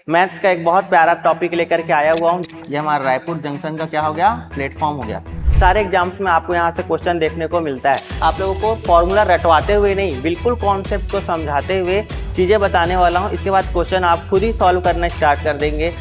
Maths का एक बहुत प्यारा टॉपिक लेकर के आया हुआ हूँ। ये हमारा रायपुर जंक्शन का क्या हो गया, प्लेटफॉर्म हो गया। सारे एग्जाम्स में आपको यहाँ से क्वेश्चन देखने को मिलता है। आप लोगों को फॉर्मूला रटवाते हुए नहीं, बिल्कुल कॉन्सेप्ट को समझाते हुए चीज़ें बताने वाला हूँ। इसके बाद क्वेश्चन आप खुद ही सॉल्व करना स्टार्ट कर देंगे।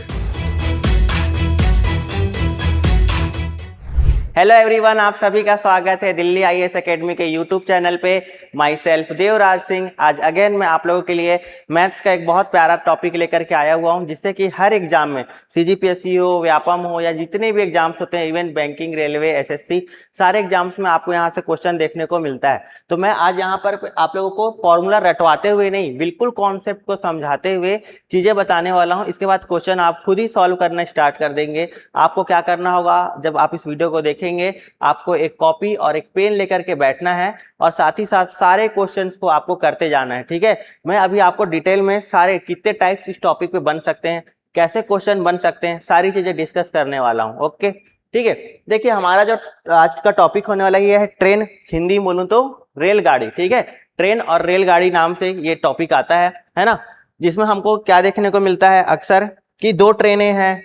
हेलो एवरीवन, आप सभी का स्वागत है दिल्ली आईएएस एकेडमी के यूट्यूब चैनल पे। My self Devraj Singh. आज अगेन मैं आप लोगों के लिए मैथ्स का एक बहुत प्यारा टॉपिक लेकर के आया हुआ हूं, जिससे कि हर एग्जाम में सीजीपीएससी हो, व्यापम हो या जितने भी एग्जाम्स होते हैं, इवन बैंकिंग, रेलवे, एसएससी, सारे एग्जाम्स में आपको यहाँ से क्वेश्चन देखने को मिलता है। तो मैं आज यहाँ पर आप लोगों को फॉर्मूला रटवाते हुए नहीं, बिल्कुल कॉन्सेप्ट को समझाते हुए चीजें बताने वाला हूँ। इसके बाद क्वेश्चन आप खुद ही सॉल्व करना स्टार्ट कर देंगे। आपको क्या करना होगा, जब आप इस वीडियो को देखेंगे, आपको एक कॉपी और एक पेन लेकर के बैठना है और साथ ही साथ सारे क्वेश्चंस को आपको करते जाना है। ठीक है, मैं अभी आपको डिटेल में सारे कितने टाइप्स इस टॉपिक पे बन सकते हैं, कैसे क्वेश्चन बन सकते हैं, सारी चीजें डिस्कस करने वाला हूं। ओके, ठीक है। देखिए, हमारा जो आज का टॉपिक होने वाला ये है ट्रेन, हिंदी बोलूं तो रेलगाड़ी। ठीक है, ट्रेन और रेलगाड़ी नाम से ये टॉपिक आता है ना, जिसमें हमको क्या देखने को मिलता है अक्सर कि दो ट्रेनें हैं,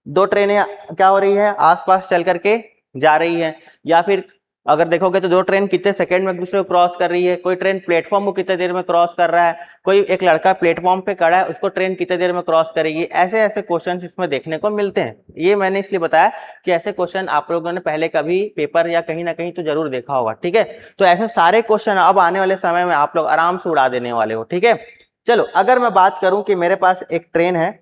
दो ट्रेनें क्या हो रही है, आसपास चल करके जा रही है। या फिर अगर देखोगे तो दो ट्रेन कितने सेकंड में एक दूसरे को क्रॉस कर रही है। कोई ट्रेन प्लेटफॉर्म को कितने देर में क्रॉस कर रहा है, कोई एक लड़का प्लेटफॉर्म पे खड़ा है, उसको ट्रेन कितने देर में क्रॉस करेगी। ऐसे ऐसे क्वेश्चन इसमें देखने को मिलते हैं। ये मैंने इसलिए बताया कि ऐसे क्वेश्चन आप लोगों ने पहले कभी पेपर या कहीं ना कहीं तो जरूर देखा होगा। ठीक है, तो ऐसे सारे क्वेश्चन अब आने वाले समय में आप लोग आराम से उड़ा देने वाले हो। ठीक है, चलो, अगर मैं बात करूं कि मेरे पास एक ट्रेन है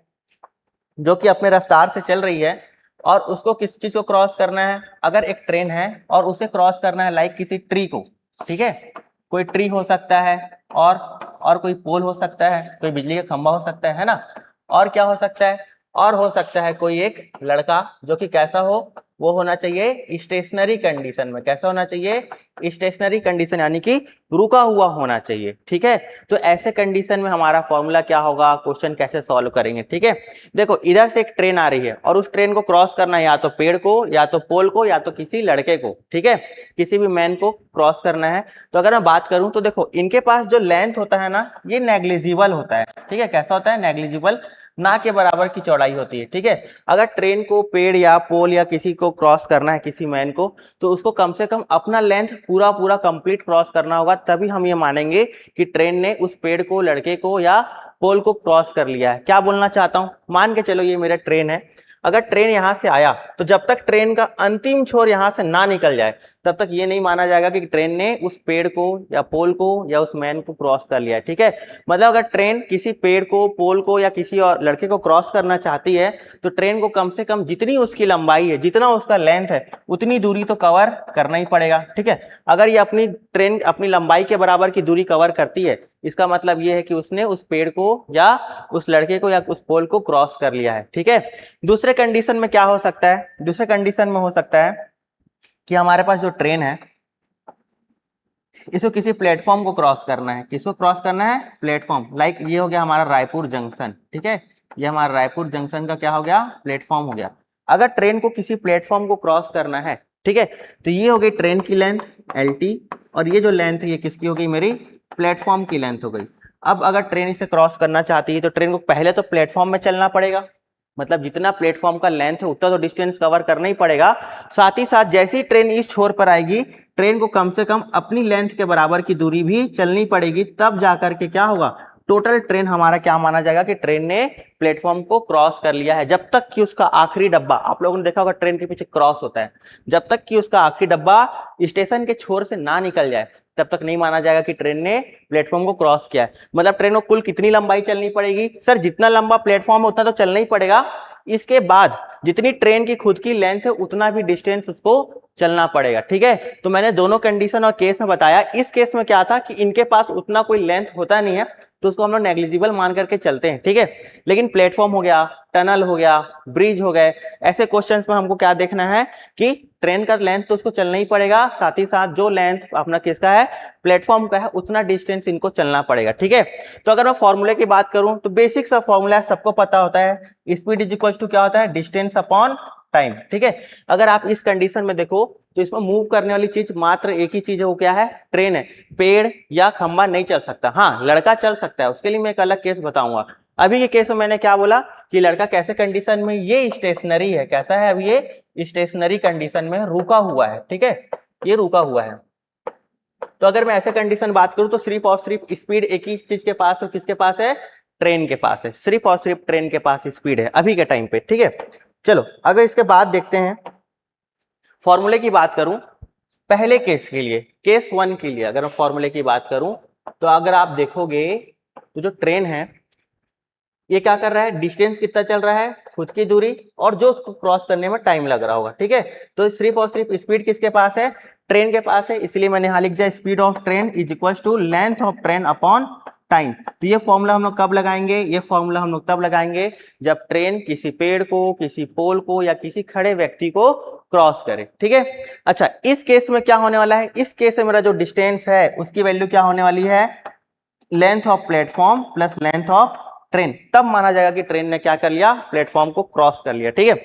जो कि अपने रफ्तार से चल रही है और उसको किस चीज को क्रॉस करना है। अगर एक ट्रेन है और उसे क्रॉस करना है लाइक किसी ट्री को, ठीक है, कोई ट्री हो सकता है और कोई पोल हो सकता है, कोई बिजली का खंभा हो सकता है ना, और क्या हो सकता है, और हो सकता है कोई एक लड़का जो कि कैसा हो, वो होना चाहिए स्टेशनरी कंडीशन में। कैसा होना चाहिए, स्टेशनरी कंडीशन, यानी कि रुका हुआ होना चाहिए। ठीक है, तो ऐसे कंडीशन में हमारा फॉर्मूला क्या होगा, क्वेश्चन कैसे सॉल्व करेंगे। ठीक है, देखो, इधर से एक ट्रेन आ रही है और उस ट्रेन को क्रॉस करना है या तो पेड़ को, या तो पोल को, या तो किसी लड़के को। ठीक है, किसी भी मैन को क्रॉस करना है। तो अगर मैं बात करूं तो देखो, इनके पास जो लेंथ होता है ना, ये नेग्लिजिबल होता है। ठीक है, कैसा होता है, नेग्लिजिबल, ना के बराबर की चौड़ाई होती है। ठीक है, अगर ट्रेन को पेड़ या पोल या किसी को क्रॉस करना है, किसी मैन को, तो उसको कम से कम अपना लेंथ पूरा पूरा कंप्लीट क्रॉस करना होगा, तभी हम ये मानेंगे कि ट्रेन ने उस पेड़ को, लड़के को या पोल को क्रॉस कर लिया है। क्या बोलना चाहता हूं, मान के चलो ये मेरा ट्रेन है। अगर ट्रेन यहां से आया तो जब तक ट्रेन का अंतिम छोर यहां से ना निकल जाए, तब तक ये नहीं माना जाएगा कि ट्रेन ने उस पेड़ को या पोल को या उस मैन को क्रॉस कर लिया है। ठीक है, मतलब अगर ट्रेन किसी पेड़ को, पोल को या किसी और लड़के को क्रॉस करना चाहती है, तो ट्रेन को कम से कम जितनी उसकी लंबाई है, जितना उसका लेंथ है, उतनी दूरी तो कवर करना ही पड़ेगा। ठीक है, अगर ये अपनी ट्रेन अपनी लंबाई के बराबर की दूरी कवर करती है, इसका मतलब ये है कि उसने उस पेड़ को या उस लड़के को या उस पोल को क्रॉस कर लिया है। ठीक है, दूसरे कंडीशन में क्या हो सकता है, दूसरे कंडीशन में हो सकता है कि हमारे पास जो ट्रेन है, इसको किसी प्लेटफॉर्म को क्रॉस करना है। किसको क्रॉस करना है, प्लेटफॉर्म। लाइक ये हो गया हमारा रायपुर जंक्शन। ठीक है, ये हमारा रायपुर जंक्शन का क्या हो गया, प्लेटफॉर्म हो गया। अगर ट्रेन को किसी प्लेटफॉर्म को क्रॉस करना है, ठीक है, तो ये हो गई ट्रेन की लेंथ LT, और ये जो लेंथ है ये किसकी हो गई, मेरी प्लेटफॉर्म की लेंथ हो गई। अब अगर ट्रेन इसे क्रॉस करना चाहती है तो ट्रेन को पहले तो प्लेटफॉर्म में चलना पड़ेगा, मतलब जितना प्लेटफॉर्म का लेंथ है उतना तो डिस्टेंस कवर करना ही पड़ेगा। साथ ही साथ जैसे ही ट्रेन इस छोर पर आएगी, ट्रेन को कम से कम अपनी लेंथ के बराबर की दूरी भी चलनी पड़ेगी, तब जाकर के क्या होगा, टोटल ट्रेन हमारा क्या माना जाएगा कि ट्रेन ने प्लेटफॉर्म को क्रॉस कर लिया है। जब तक कि उसका आखिरी डब्बा, आप लोगों ने देखा होगा ट्रेन के पीछे क्रॉस होता है, जब तक कि उसका आखिरी डब्बा स्टेशन के छोर से ना निकल जाए, तब तक नहीं माना जाएगा कि ट्रेन ने प्लेटफॉर्म को क्रॉस किया है। मतलब ट्रेन को कुल कितनी लंबाई चलनी पड़ेगी, सर जितना लंबा प्लेटफॉर्म है उतना तो चलना ही पड़ेगा, इसके बाद जितनी ट्रेन की खुद की लेंथ है उतना भी डिस्टेंस उसको चलना पड़ेगा। ठीक है, तो मैंने दोनों कंडीशन और केस में बताया। इस केस में क्या था कि इनके पास उतना कोई लेंथ होता नहीं है, तो उसको हम लोग नेग्लिजिबल मान करके चलते हैं। ठीक है, लेकिन प्लेटफॉर्म हो गया, टनल हो गया, ब्रिज हो गए, ऐसे क्वेश्चंस में हमको क्या देखना है कि ट्रेन का लेंथ तो उसको चलना ही पड़ेगा, साथ ही साथ जो लेंथ अपना किसका है, प्लेटफॉर्म का है, उतना डिस्टेंस इनको चलना पड़ेगा। ठीक है, तो अगर मैं फॉर्मूले की बात करूं तो बेसिक सा फॉर्मूला सबको पता होता है, स्पीड इज इक्वल टू क्या होता है, डिस्टेंस अपॉन टाइम। ठीक है, अगर आप इस कंडीशन में देखो तो इसमें मूव करने वाली चीज मात्र एक ही चीज है, वो क्या है, ट्रेन है। पेड़ या खंबा नहीं चल सकता, हाँ लड़का चल सकता है, उसके लिए मैं एक अलग केस बताऊंगा। अभी के केस में मैंने क्या बोला कि लड़का कैसे कंडीशन में, ये स्टेशनरी है, कैसा है अभी ये स्टेशनरी कंडीशन में रुका हुआ है, ठीक है, ये रुका हुआ है। तो अगर मैं ऐसे कंडीशन बात करूं तो सिर्फ और सिर्फ स्पीड एक ही चीज के पास है, किसके पास है, ट्रेन के पास है, सिर्फ और सिर्फ ट्रेन के पास स्पीड है अभी के टाइम पे, ठीक है। चलो अगर इसके बाद देखते हैं, फॉर्मूले की बात करूं पहले केस के लिए, केस 1 के लिए अगर मैं फॉर्मूले की बात करूं तो अगर आप देखोगे तो जो ट्रेन है ये क्या कर रहा है, डिस्टेंस कितना चल रहा है, खुद की दूरी, और जो उसको क्रॉस करने में टाइम लग रहा होगा, ठीक है। तो सिर्फ और सिर्फ स्पीड किसके पास है, ट्रेन के पास है, इसलिए मैंने यहां लिख दिया speed of train is equal to length of train upon time. तो ये फॉर्मूला हम लोग कब लगाएंगे, ये फॉर्मूला हम लोग तब लगाएंगे जब ट्रेन किसी पेड़ को, किसी पोल को या किसी खड़े व्यक्ति को क्रॉस करे, ठीक है। अच्छा इस केस में क्या होने वाला है, इस केस में मेरा जो डिस्टेंस है उसकी वैल्यू क्या होने वाली है, length of platform plus length of train, तब माना जाएगा कि ट्रेन ने क्या कर लिया, प्लेटफॉर्म को क्रॉस कर लिया, ठीक है।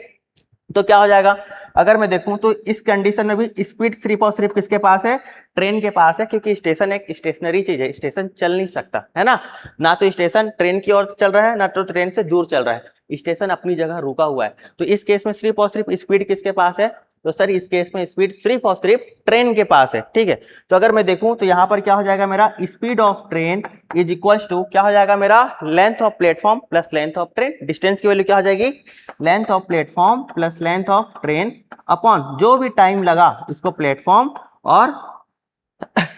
तो क्या हो जाएगा, अगर मैं देखूं तो इस कंडीशन में भी स्पीड सिर्फ और सिर्फ किसके पास है, ट्रेन के पास है, क्योंकि स्टेशन एक स्टेशनरी चीज है, स्टेशन चल नहीं सकता है ना तो स्टेशन ट्रेन की ओर चल रहा है ना तो ट्रेन से दूर चल रहा है, स्टेशन अपनी जगह रुका हुआ है। तो इस केस में सिर्फ और सिर्फ स्पीड किसके पास है, तो सर इस केस में स्पीड सिर्फ और सिर्फ ट्रेन के पास है, ठीक है। तो अगर मैं देखूं तो यहां पर क्या हो जाएगा, मेरा speed of train is equal to क्या हो जाएगा, मेरा length of platform plus length of train, distance की वैल्यू क्या हो जाएगी, length of platform plus length of train upon जो भी टाइम लगा उसको प्लेटफॉर्म और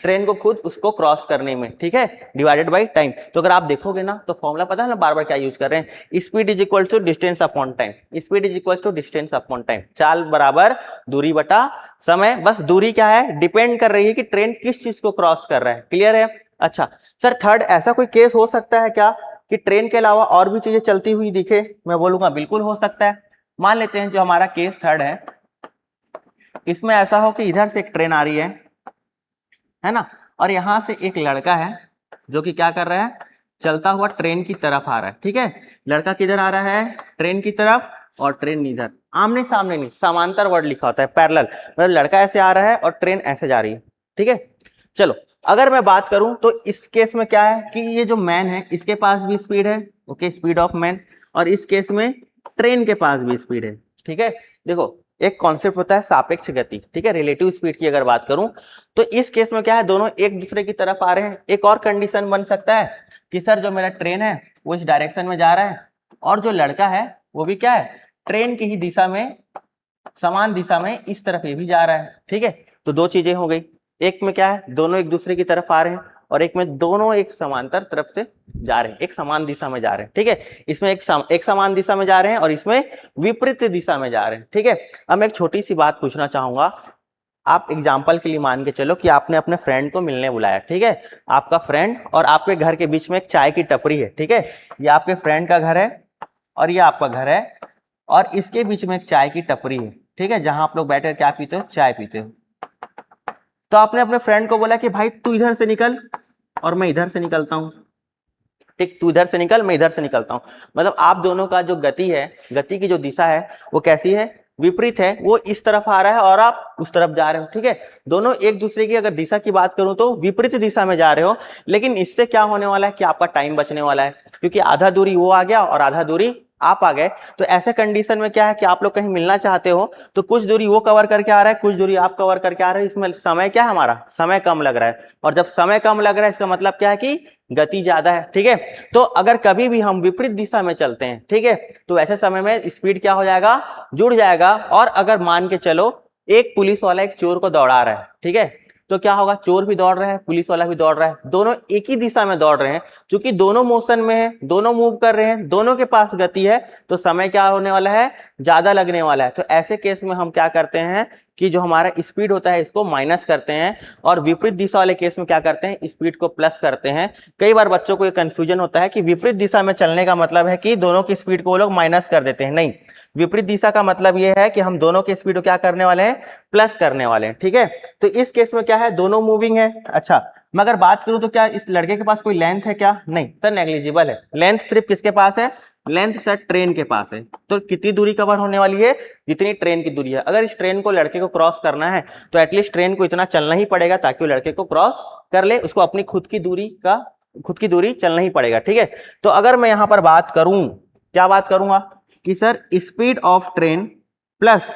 ट्रेन को खुद उसको क्रॉस करने में, ठीक है, डिवाइडेड बाय टाइम। तो अगर आप देखोगे ना तो फॉर्मूला पता है ना बार बार क्या यूज कर रहे हैं, speed is equal to distance upon time, speed is equal to distance upon time, चाल बराबर दूरी बटा समय, बस दूरी क्या है, डिपेंड कर रही है कि ट्रेन किस चीज को क्रॉस कर रहा है, क्लियर है। अच्छा सर थर्ड ऐसा कोई केस हो सकता है क्या कि ट्रेन के अलावा और भी चीजें चलती हुई दिखे, मैं बोलूंगा बिल्कुल हो सकता है। मान लेते हैं जो हमारा केस थर्ड है, इसमें ऐसा हो कि इधर से एक ट्रेन आ रही है ना, और यहां से एक लड़का है जो कि क्या कर रहा है, चलता हुआ ट्रेन की तरफ आ रहा है, ठीक है। लड़का किधर आ रहा है, ट्रेन की तरफ, और ट्रेन इधर, आमने सामने नहीं, समांतर वर्ड लिखा होता है, पैरेलल, मतलब लड़का ऐसे आ रहा है और ट्रेन ऐसे जा रही है, ठीक है। चलो अगर मैं बात करूं तो इस केस में क्या है कि ये जो मैन है इसके पास भी स्पीड है, ओके, स्पीड ऑफ मैन, और इस केस में ट्रेन के पास भी स्पीड है, ठीक है। देखो एक कॉन्सेप्ट होता है सापेक्ष गति, ठीक है, रिलेटिव स्पीड की अगर बात करूं तो इस केस में क्या है, दोनों एक दूसरे की तरफ आ रहे हैं। एक और कंडीशन बन सकता है कि सर जो मेरा ट्रेन है वो इस डायरेक्शन में जा रहा है और जो लड़का है वो भी क्या है, ट्रेन की ही दिशा में, समान दिशा में इस तरफ ये भी जा रहा है, ठीक है। तो दो चीजें हो गई, एक में क्या है दोनों एक दूसरे की तरफ आ रहे हैं और एक में दोनों एक समांतर तरफ से जा रहे हैं, एक समान दिशा में जा रहे हैं, ठीक है। इसमें एक समान दिशा में जा रहे हैं और इसमें विपरीत दिशा में जा रहे हैं, ठीक है। अब मैं एक छोटी सी बात पूछना चाहूंगा, आप एग्जाम्पल के लिए मान के चलो कि आपने अपने फ्रेंड को मिलने बुलाया, ठीक है। आपका फ्रेंड और आपके घर के बीच में एक चाय की टपरी है, ठीक है, ये आपके फ्रेंड का घर है और ये आपका घर है और इसके बीच में एक चाय की टपरी है, ठीक है, जहां आप लोग बैठकर क्या पीते हो, चाय पीते हो। तो आपने अपने फ्रेंड को बोला कि भाई तू इधर से निकल और मैं इधर से निकलता हूं, ठीक, तू इधर से निकल मैं इधर से निकलता हूं, मतलब आप दोनों का जो गति है, गति की जो दिशा है वो कैसी है, विपरीत है, वो इस तरफ आ रहा है और आप उस तरफ जा रहे हो, ठीक है। दोनों एक दूसरे की अगर दिशा की बात करूं तो विपरीत दिशा में जा रहे हो, लेकिन इससे क्या होने वाला है कि आपका टाइम बचने वाला है, क्योंकि आधा दूरी वो आ गया और आधा दूरी आप आ गए। तो ऐसे कंडीशन में क्या है कि आप लोग कहीं मिलना चाहते हो तो कुछ दूरी वो कवर करके आ रहा है, कुछ दूरी आप कवर करके आ रहे हो, इसमें समय क्या है, हमारा समय कम लग रहा है, और जब समय कम लग रहा है इसका मतलब क्या है कि गति ज्यादा है, ठीक है। तो अगर कभी भी हम विपरीत दिशा में चलते हैं, ठीक है, तो ऐसे समय में स्पीड क्या हो जाएगा, जुड़ जाएगा। और अगर मान के चलो एक पुलिस वाला एक चोर को दौड़ा रहा है, ठीक है, तो क्या होगा, चोर भी दौड़ रहा है, पुलिस वाला भी दौड़ रहा है, दोनों एक ही दिशा में दौड़ रहे हैं, क्योंकि दोनों मोशन में है, दोनों मूव कर रहे हैं, दोनों के पास गति है, तो समय क्या होने वाला है, ज्यादा लगने वाला है। तो ऐसे केस में हम क्या करते हैं कि जो हमारा स्पीड होता है इसको माइनस करते हैं और विपरीत दिशा वाले केस में क्या करते हैं, स्पीड को प्लस करते हैं। कई बार बच्चों को ये कंफ्यूजन होता है कि विपरीत दिशा में चलने का मतलब है कि दोनों की स्पीड को वो लोग माइनस कर देते हैं, नहीं, विपरीत दिशा का मतलब ये है कि हम दोनों के स्पीड को क्या करने वाले हैं, प्लस करने वाले हैं, ठीक है। तो इस केस में क्या है, दोनों मूविंग है। अच्छा मैं अगर बात करूं तो क्या इस लड़के के पास कोई लेंथ है क्या, नहीं सर, नेग्लिजिबल है। लेंथ सिर्फ किसके पास है, लेंथ सर ट्रेन के पास है। तो कितनी दूरी कवर होने वाली है, जितनी ट्रेन की दूरी है। अगर इस ट्रेन को लड़के को क्रॉस करना है तो एटलीस्ट ट्रेन को इतना चलना ही पड़ेगा ताकि वो लड़के को क्रॉस कर ले, उसको अपनी खुद की दूरी का खुद की दूरी चलना ही पड़ेगा, ठीक है। तो अगर मैं यहाँ पर बात करूं, क्या बात करूंगा कि sir speed of train plus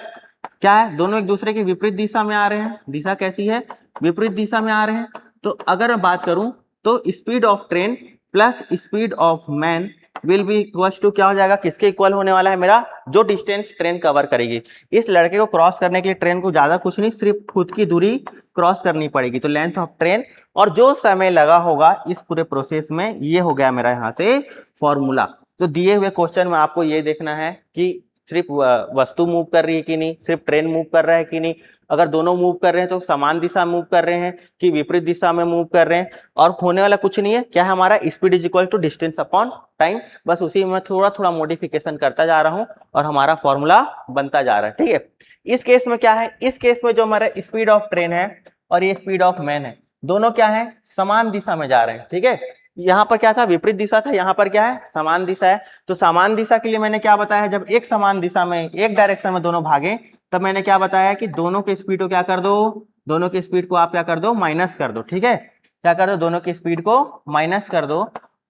क्या है, दोनों एक दूसरे की विपरीत दिशा में आ रहे हैं, दिशा कैसी है, विपरीत दिशा में आ रहे हैं। तो अगर मैं बात करूं तो speed of train plus speed of man will be equal to क्या हो जाएगा, किसके इक्वल होने वाला है, मेरा जो डिस्टेंस ट्रेन कवर करेगी। इस लड़के को क्रॉस करने के लिए ट्रेन को ज्यादा कुछ नहीं, सिर्फ खुद की दूरी क्रॉस करनी पड़ेगी, तो लेंथ ऑफ ट्रेन और जो समय लगा होगा इस पूरे प्रोसेस में, ये हो गया मेरा यहाँ से फॉर्मूला। तो दिए हुए क्वेश्चन में आपको ये देखना है कि सिर्फ वस्तु मूव कर रही है कि नहीं, सिर्फ ट्रेन मूव कर रहा है कि नहीं, अगर दोनों मूव कर रहे हैं तो समान दिशा मूव कर रहे हैं कि विपरीत दिशा में मूव कर रहे हैं, और होने वाला कुछ नहीं है, क्या है हमारा, speed is equal to distance upon time. बस उसी में थोड़ा थोड़ा मॉडिफिकेशन करता जा रहा हूं और हमारा फॉर्मूला बनता जा रहा है, ठीक है। इस केस में क्या है, इस केस में जो हमारा स्पीड ऑफ ट्रेन है और ये स्पीड ऑफ मैन है, दोनों क्या है, समान दिशा में जा रहे हैं, ठीक है। यहाँ पर क्या था, विपरीत दिशा था, यहाँ पर क्या है, समान दिशा है। तो समान दिशा के लिए मैंने क्या बताया, जब एक समान दिशा में एक डायरेक्शन में दोनों भागे, तब मैंने क्या बताया कि दोनों के स्पीड को क्या कर दो, दोनों की स्पीड को आप क्या कर दो, माइनस कर दो, ठीक है। क्या कर दो, दोनों की स्पीड को माइनस कर दो।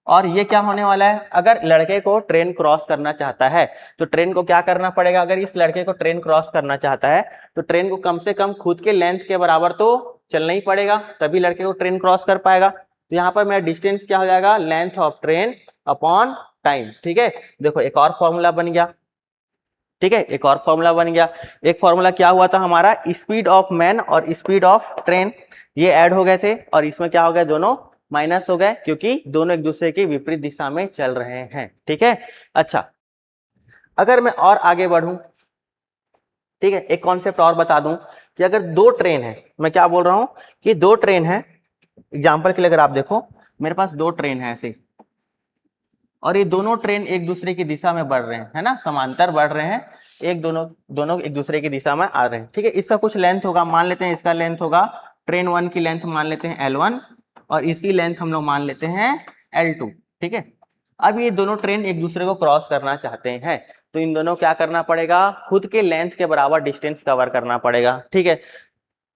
और ये क्या होने वाला है, अगर लड़के को ट्रेन क्रॉस करना चाहता है तो ट्रेन को क्या करना पड़ेगा, अगर इस लड़के को ट्रेन क्रॉस करना चाहता है तो ट्रेन को कम से कम खुद के लेंथ के बराबर तो चलना ही पड़ेगा, तभी लड़के को ट्रेन क्रॉस कर पाएगा। तो यहाँ पर मेरा डिस्टेंस क्या हो जाएगा, length of train upon time, ठीक है। देखो एक और फॉर्मूला बन गया, ठीक है, एक और फॉर्मूला बन गया। एक फॉर्मूला क्या हुआ था हमारा, स्पीड ऑफ मैन और स्पीड ऑफ ट्रेन, ये ऐड हो गए थे और इसमें क्या हो गया, दोनों माइनस हो गए क्योंकि दोनों एक दूसरे की विपरीत दिशा में चल रहे हैं, ठीक है। अच्छा, अगर मैं और आगे बढ़ूं, ठीक है, एक कॉन्सेप्ट और बता दूं कि अगर दो ट्रेन है, मैं क्या बोल रहा हूं कि दो ट्रेन है, एग्जाम्पल के लिए अगर आप देखो मेरे पास दो ट्रेन है ऐसे, और ये दोनों ट्रेन एक दूसरे की दिशा में बढ़ रहे हैं, है ना, समांतर बढ़ रहे हैं, एक दोनों एक दूसरे की दिशा में आ रहे हैं, ठीक है। इसका कुछ लेंथ होगा, मान लेते हैं इसका लेंथ होगा, ट्रेन 1 की लेंथ मान लेते हैं L1 और इसकी लेंथ हम लोग मान लेते हैं L2, ठीक है। अब ये दोनों ट्रेन एक दूसरे को क्रॉस करना चाहते हैं तो इन दोनों क्या करना पड़ेगा, खुद के लेंथ के बराबर डिस्टेंस कवर करना पड़ेगा, ठीक है।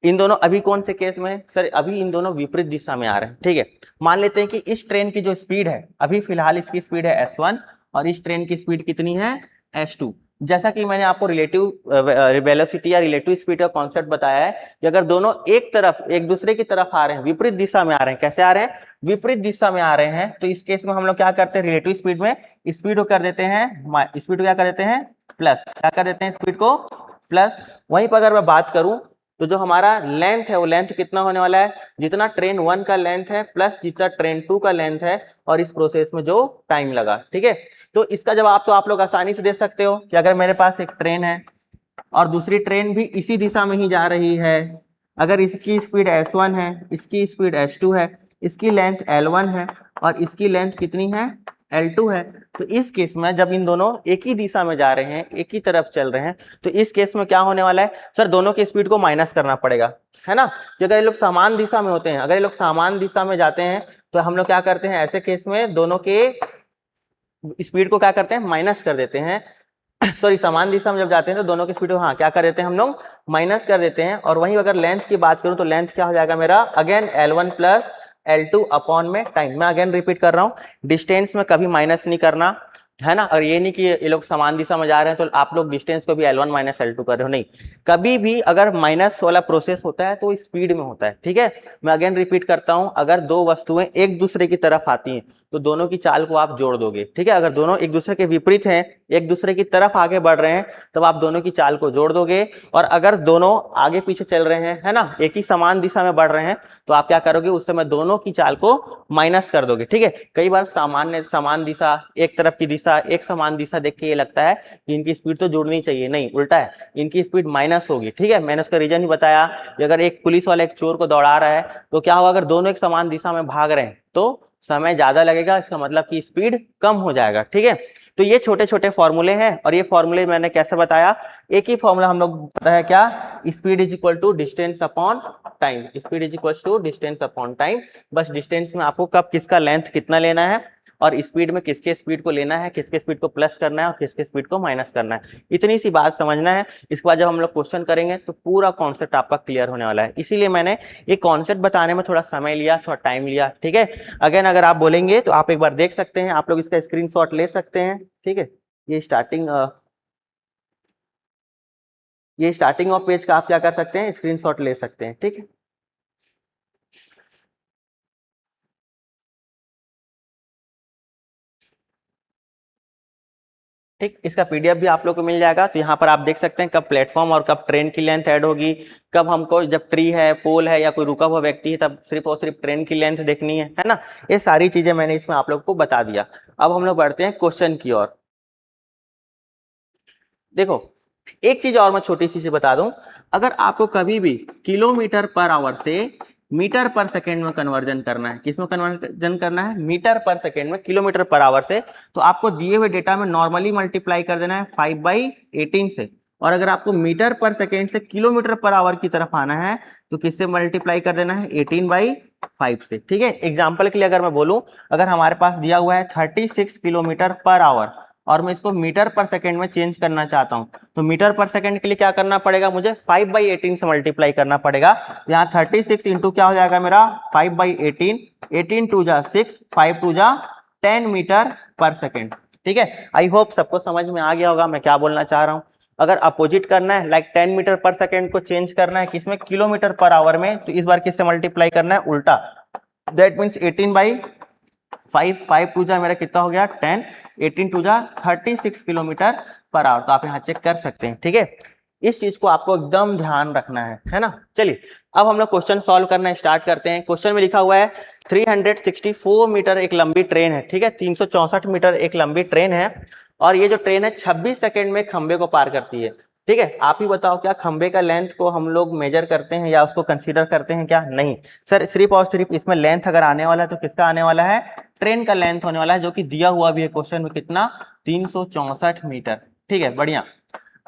इन दोनों अभी कौन से केस में सर, अभी इन दोनों विपरीत दिशा में आ रहे हैं, ठीक है। मान लेते हैं कि इस ट्रेन की जो स्पीड है, अभी फिलहाल इसकी स्पीड है S1 और इस ट्रेन की स्पीड कितनी है, S2। जैसा कि मैंने आपको रिलेटिव वेलोसिटी या रिलेटिव स्पीड का कॉन्सेप्ट बताया है कि अगर दोनों एक तरफ एक दूसरे की तरफ आ रहे हैं, विपरीत दिशा में आ रहे हैं, कैसे आ रहे हैं, विपरीत दिशा में आ रहे हैं, तो इस केस में हम लोग क्या करते हैं, रिलेटिव स्पीड में स्पीड को कर देते हैं, स्पीड को क्या कर देते हैं, प्लस, क्या कर देते हैं, स्पीड को प्लस। वहीं पर अगर मैं बात करूं तो जो हमारा लेंथ है वो लेंथ कितना होने वाला है, जितना ट्रेन 1 का लेंथ है प्लस जितना ट्रेन 2 का लेंथ है और इस प्रोसेस में जो टाइम लगा, ठीक है। तो इसका जवाब तो आप लोग आसानी से दे सकते हो कि अगर मेरे पास एक ट्रेन है और दूसरी ट्रेन भी इसी दिशा में ही जा रही है, अगर इसकी स्पीड S1 है, इसकी स्पीड S2 है, इसकी लेंथ L1 है और इसकी लेंथ कितनी है, L2 है, तो इस केस में जब इन दोनों एक ही दिशा में जा रहे हैं, एक ही तरफ चल रहे हैं, तो इस केस में क्या होने वाला है सर, दोनों की स्पीड को माइनस करना पड़ेगा, है ना। कि अगर ये लोग समान दिशा में होते हैं, अगर ये लोग समान दिशा में जाते हैं तो हम लोग क्या करते हैं, ऐसे केस में दोनों के स्पीड को क्या करते हैं, माइनस कर देते हैं। सॉरी, समान दिशा में जब जाते हैं तो दोनों की स्पीड को क्या कर देते हैं, हम लोग माइनस कर देते हैं। और वहीं अगर लेंथ की बात करूं तो लेंथ क्या हो जाएगा मेरा, again L1 plus L2 upon में टाइम। मैं अगेन रिपीट कर रहा हूं, डिस्टेंस में कभी माइनस नहीं करना, है ना। और ये नहीं कि ये लोग समान दिशा में जा रहे हैं तो आप लोग डिस्टेंस को भी L1 माइनस L2 कर रहे हो, नहीं, कभी भी अगर माइनस वाला प्रोसेस होता है तो स्पीड में होता है, ठीक है। मैं अगेन रिपीट करता हूं, अगर दो वस्तुएं एक दूसरे की तरफ आती हैं तो दोनों की चाल को आप जोड़ दोगे, ठीक है। अगर दोनों एक दूसरे के विपरीत हैं, एक दूसरे की तरफ आगे बढ़ रहे हैं, तब आप दोनों की चाल को जोड़ दोगे। और अगर दोनों आगे पीछे चल रहे हैं, है ना, एक ही समान दिशा में बढ़ रहे हैं, तो आप क्या करोगे, उस समय दोनों की चाल को माइनस कर दोगे, ठीक है। कई बार समान दिशा, एक तरफ की दिशा, एक समान दिशा देख के ये लगता है कि इनकी स्पीड तो जुड़नी चाहिए, नहीं, उल्टा है, इनकी स्पीड माइनस होगी, ठीक है। मैंने उसका रीजन ही बताया कि अगर एक पुलिस वाला एक चोर को दौड़ा रहा है तो क्या होगा, अगर दोनों एक समान दिशा में भाग रहे हैं तो समय ज्यादा लगेगा, इसका मतलब कि स्पीड कम हो जाएगा, ठीक है। तो ये छोटे छोटे फॉर्मूले हैं और ये फॉर्मूले मैंने कैसे बताया, एक ही फॉर्मूला हम लोग पता है क्या, speed is equal to distance upon time, speed is equal to distance upon time. बस डिस्टेंस में आपको कब किसका लेंथ कितना लेना है और स्पीड में किसके स्पीड को लेना है, किसके स्पीड को प्लस करना है और किसके स्पीड को माइनस करना है, इतनी सी बात समझना है। इसके बाद जब हम लोग क्वेश्चन करेंगे तो पूरा कॉन्सेप्ट आपका क्लियर होने वाला है। इसीलिए मैंने ये कॉन्सेप्ट बताने में थोड़ा समय लिया, थोड़ा टाइम लिया, ठीक है। अगेन अगर आप बोलेंगे तो आप एक बार देख सकते हैं, आप लोग इसका स्क्रीनशॉट ले सकते हैं, ठीक है। ये स्टार्टिंग ऑफ पेज का आप क्या कर सकते हैं, स्क्रीनशॉट ले सकते हैं, ठीक है। ठीक, इसका पीडीएफ भी आप लोग को मिल जाएगा। तो यहाँ पर आप देख सकते हैं कब प्लेटफॉर्म और कब ट्रेन की लेंथ ऐड होगी, कब हमको जब ट्री है, पोल है या कोई रुका हुआ व्यक्ति है तब सिर्फ और सिर्फ ट्रेन की लेंथ देखनी है ना। ये सारी चीजें मैंने इसमें आप लोग को बता दिया। अब हम लोग बढ़ते हैं क्वेश्चन की ओर। देखो एक चीज और मैं छोटी सी बता दूं, अगर आपको कभी भी किलोमीटर पर आवर से मीटर पर सेकेंड में कन्वर्जन करना है, किसमें कन्वर्जन करना है, मीटर पर सेकेंड में किलोमीटर पर आवर से, तो आपको दिए हुए डेटा में नॉर्मली मल्टीप्लाई कर देना है 5/18 से। और अगर आपको मीटर पर सेकेंड से किलोमीटर पर आवर की तरफ आना है तो किससे मल्टीप्लाई कर देना है, 18/5 से, ठीक है। एग्जाम्पल के लिए अगर मैं बोलूं, अगर हमारे पास दिया हुआ है 36 किलोमीटर पर आवर और मैं इसको मीटर पर सेकंड में चेंज करना चाहता हूं, तो मीटर पर सेकंड के लिए क्या करना पड़ेगा, मुझे 5/18 से मल्टीप्लाई करना पड़ेगा। यहाँ 36 इंटू क्या हो जाएगा मेरा 5/18, 18 टू जा 6, 5 टू जा 10 मीटर पर सेकंड, ठीक है। आई होप सबको समझ में आ गया होगा मैं क्या बोलना चाह रहा हूँ। अगर अपोजिट करना है, लाइक 10 मीटर पर सेकंड को चेंज करना है किसमें, किलोमीटर पर आवर में, तो इस बार किससे मल्टीप्लाई करना है, उल्टा। दैट मीन्स 18/5, 5 टू जा मेरा कितना हो गया 10, 18 टू जा 36 किलोमीटर पर आवर। तो आप यहाँ चेक कर सकते हैं, ठीक है। इस चीज को आपको एकदम ध्यान रखना है ना। चलिए अब हम लोग क्वेश्चन सॉल्व करना स्टार्ट करते हैं। क्वेश्चन में लिखा हुआ है 364 मीटर एक लंबी ट्रेन है, ठीक है, 364 मीटर एक लंबी ट्रेन है और ये जो ट्रेन है 26 सेकंड में खंबे को पार करती है, ठीक है। आप ही बताओ क्या खंबे का लेंथ को हम लोग मेजर करते हैं या उसको कंसीडर करते हैं क्या, नहीं सर। सिर्फ और सिर्फ इसमें लेंथ अगर आने वाला है तो किसका आने वाला है, ट्रेन का लेंथ होने वाला है, जो कि दिया हुआ भी है क्वेश्चन में, कितना 364 मीटर, ठीक है, बढ़िया।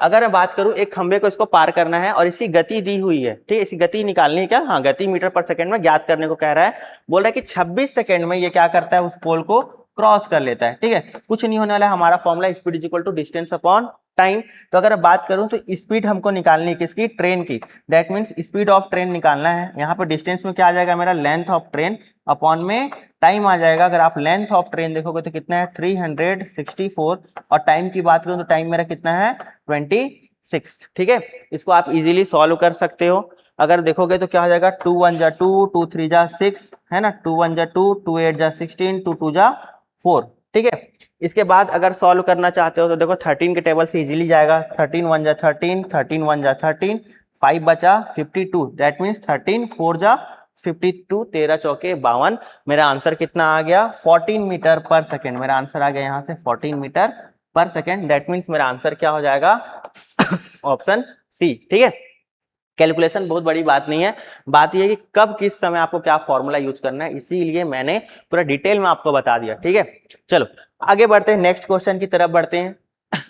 अगर मैं बात करूं एक खंबे को इसको पार करना है और इसकी गति दी हुई है, ठीक है, इसकी गति निकालनी है क्या, हाँ गति मीटर पर सेकंड में ज्ञात करने को कह रहा है। बोल रहा है कि 26 सेकंड में ये क्या करता है, उस पोल को क्रॉस कर लेता है, ठीक है। कुछ नहीं होने वाला है, हमारा formula speed is equal to distance upon time. तो अगर बात करूं तो स्पीड हमको निकालनी है किसकी, ट्रेन की। That means speed of train निकालना है। यहाँ पर डिस्टेंस में क्या आ जाएगा मेरा, लेंथ ऑफ ट्रेन अपॉन में टाइम आ जाएगा। अगर आप लेंथ ऑफ ट्रेन देखोगे तो कितना है 364 और टाइम की बात करूं तो टाइम मेरा कितना है 26, ठीक है। इसको आप इजीली सॉल्व कर सकते हो। अगर देखोगे तो क्या हो जाएगा 2 1 जा 2, 2 3 जा 6 है ना, 2 1 जा 2, 2 8 जा 16, 2 2 जा 4, ठीक है। इसके बाद अगर सॉल्व करना चाहते हो तो देखो 13 के टेबल से इजीली जाएगा, 13 1 जा 13, 13 1 जा 13, 5 बचा 52, दैट मीन्स 13 4 जा 52, 13 चौके 52। मेरा आंसर कितना आ गया 14 मीटर पर सेकेंड। मेरा आंसर आ गया यहाँ से 14 मीटर पर सेकेंड। दैट मीन्स मेरा आंसर क्या हो जाएगा ऑप्शन सी, ठीक है। कैलकुलेशन बहुत बड़ी बात नहीं है, बात यह है कि कब किस समय आपको क्या फॉर्मूला यूज करना है, इसीलिए मैंने पूरा डिटेल में आपको बता दिया, ठीक है। चलो आगे बढ़ते हैं, नेक्स्ट क्वेश्चन की तरफ बढ़ते हैं।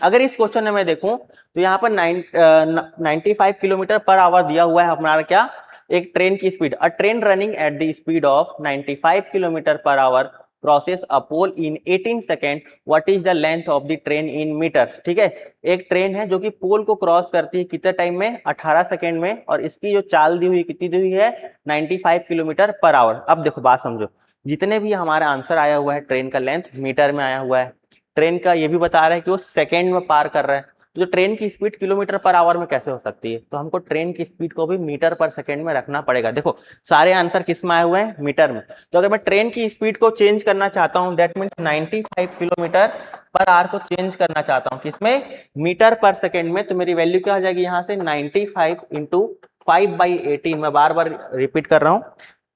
अगर इस क्वेश्चन में मैं देखूं तो यहाँ पर 95 किलोमीटर पर आवर दिया हुआ है हमारा क्या, एक ट्रेन की speed. A train running at the speed of 95 kilometre per hour crosses a pole in 18 second, what is the length of the train in metres, ठीक है। एक ट्रेन है जो कि पोल को क्रॉस करती है कितने टाइम में, 18 सेकेंड में, और इसकी जो चाल दी हुई कितनी दी हुई है 95 किलोमीटर पर आवर। अब देखो बात समझो, जितने भी हमारा आंसर आया हुआ है ट्रेन का लेंथ मीटर में आया हुआ है, ट्रेन का ये भी बता रहा है कि वो सेकेंड में पार कर रहा है, तो ट्रेन की स्पीड किलोमीटर पर आवर में कैसे हो सकती है, तो हमको ट्रेन की स्पीड को भी मीटर पर सेकेंड में रखना पड़ेगा। देखो सारे आंसर किस में आए हुए हैं, मीटर में। तो अगर मैं ट्रेन की स्पीड को चेंज करना चाहता हूं, that means 95 kilometre per our को चेंज करना चाहता हूं किसमें, मीटर पर सेकेंड में, तो मेरी वैल्यू क्या आ जाएगी यहाँ से 95 इंटू 5/18। मैं बार बार रिपीट कर रहा हूं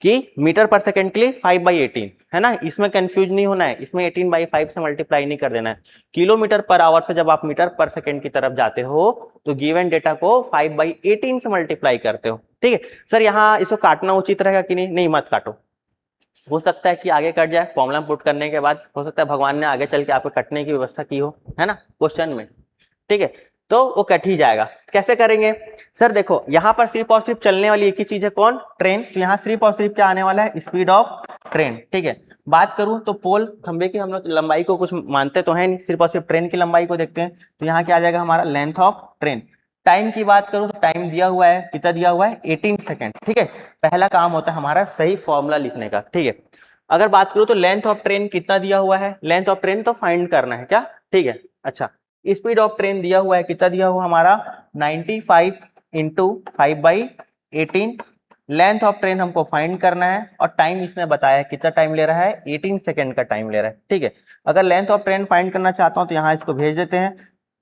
कि मीटर पर सेकेंड के लिए 5/18 है ना, इसमें कंफ्यूज नहीं होना है, इसमें 18/5 से मल्टीप्लाई नहीं कर देना है। किलोमीटर पर आवर से जब आप मीटर पर सेकेंड की तरफ जाते हो तो गिवन डेटा को 5/18 से मल्टीप्लाई करते हो, ठीक है। सर यहाँ इसको काटना उचित रहेगा कि नहीं, नहीं मत काटो, हो सकता है कि आगे कट जाए, फॉर्मूला पुट करने के बाद हो सकता है भगवान ने आगे चल के आपको कटने की व्यवस्था की हो, है ना, क्वेश्चन में, ठीक है, तो वो कट ही जाएगा। कैसे करेंगे सर, देखो यहाँ पर सिर्फ और सिर्फ चलने वाली एक ही चीज है, कौन, ट्रेन। तो यहाँ सिर्फ और सिर्फ क्या आने वाला है, स्पीड ऑफ ट्रेन, ठीक है। बात करूं तो पोल खंबे की हम लोग लंबाई को कुछ मानते तो है नहीं, सिर्फ और सिर्फ ट्रेन की लंबाई को देखते हैं। तो यहाँ क्या आ जाएगा हमारा लेंथ ऑफ ट्रेन। टाइम की बात करूं तो टाइम दिया हुआ है, कितना दिया हुआ है 18 सेकेंड। ठीक है, पहला काम होता है हमारा सही फॉर्मूला लिखने का। ठीक है, अगर बात करूं तो लेंथ ऑफ ट्रेन कितना दिया हुआ है, लेंथ ऑफ ट्रेन तो फाइंड करना है क्या। ठीक है, अच्छा स्पीड ऑफ ट्रेन दिया हुआ है, कितना दिया हुआ हमारा 95 इंटू 5/18। लेंथ ऑफ ट्रेन हमको फाइंड करना है और टाइम इसने बताया है कितना टाइम ले रहा है, 18 सेकेंड का टाइम ले रहा है। ठीक है, अगर लेंथ ऑफ ट्रेन फाइंड करना चाहता हूं तो यहाँ इसको भेज देते हैं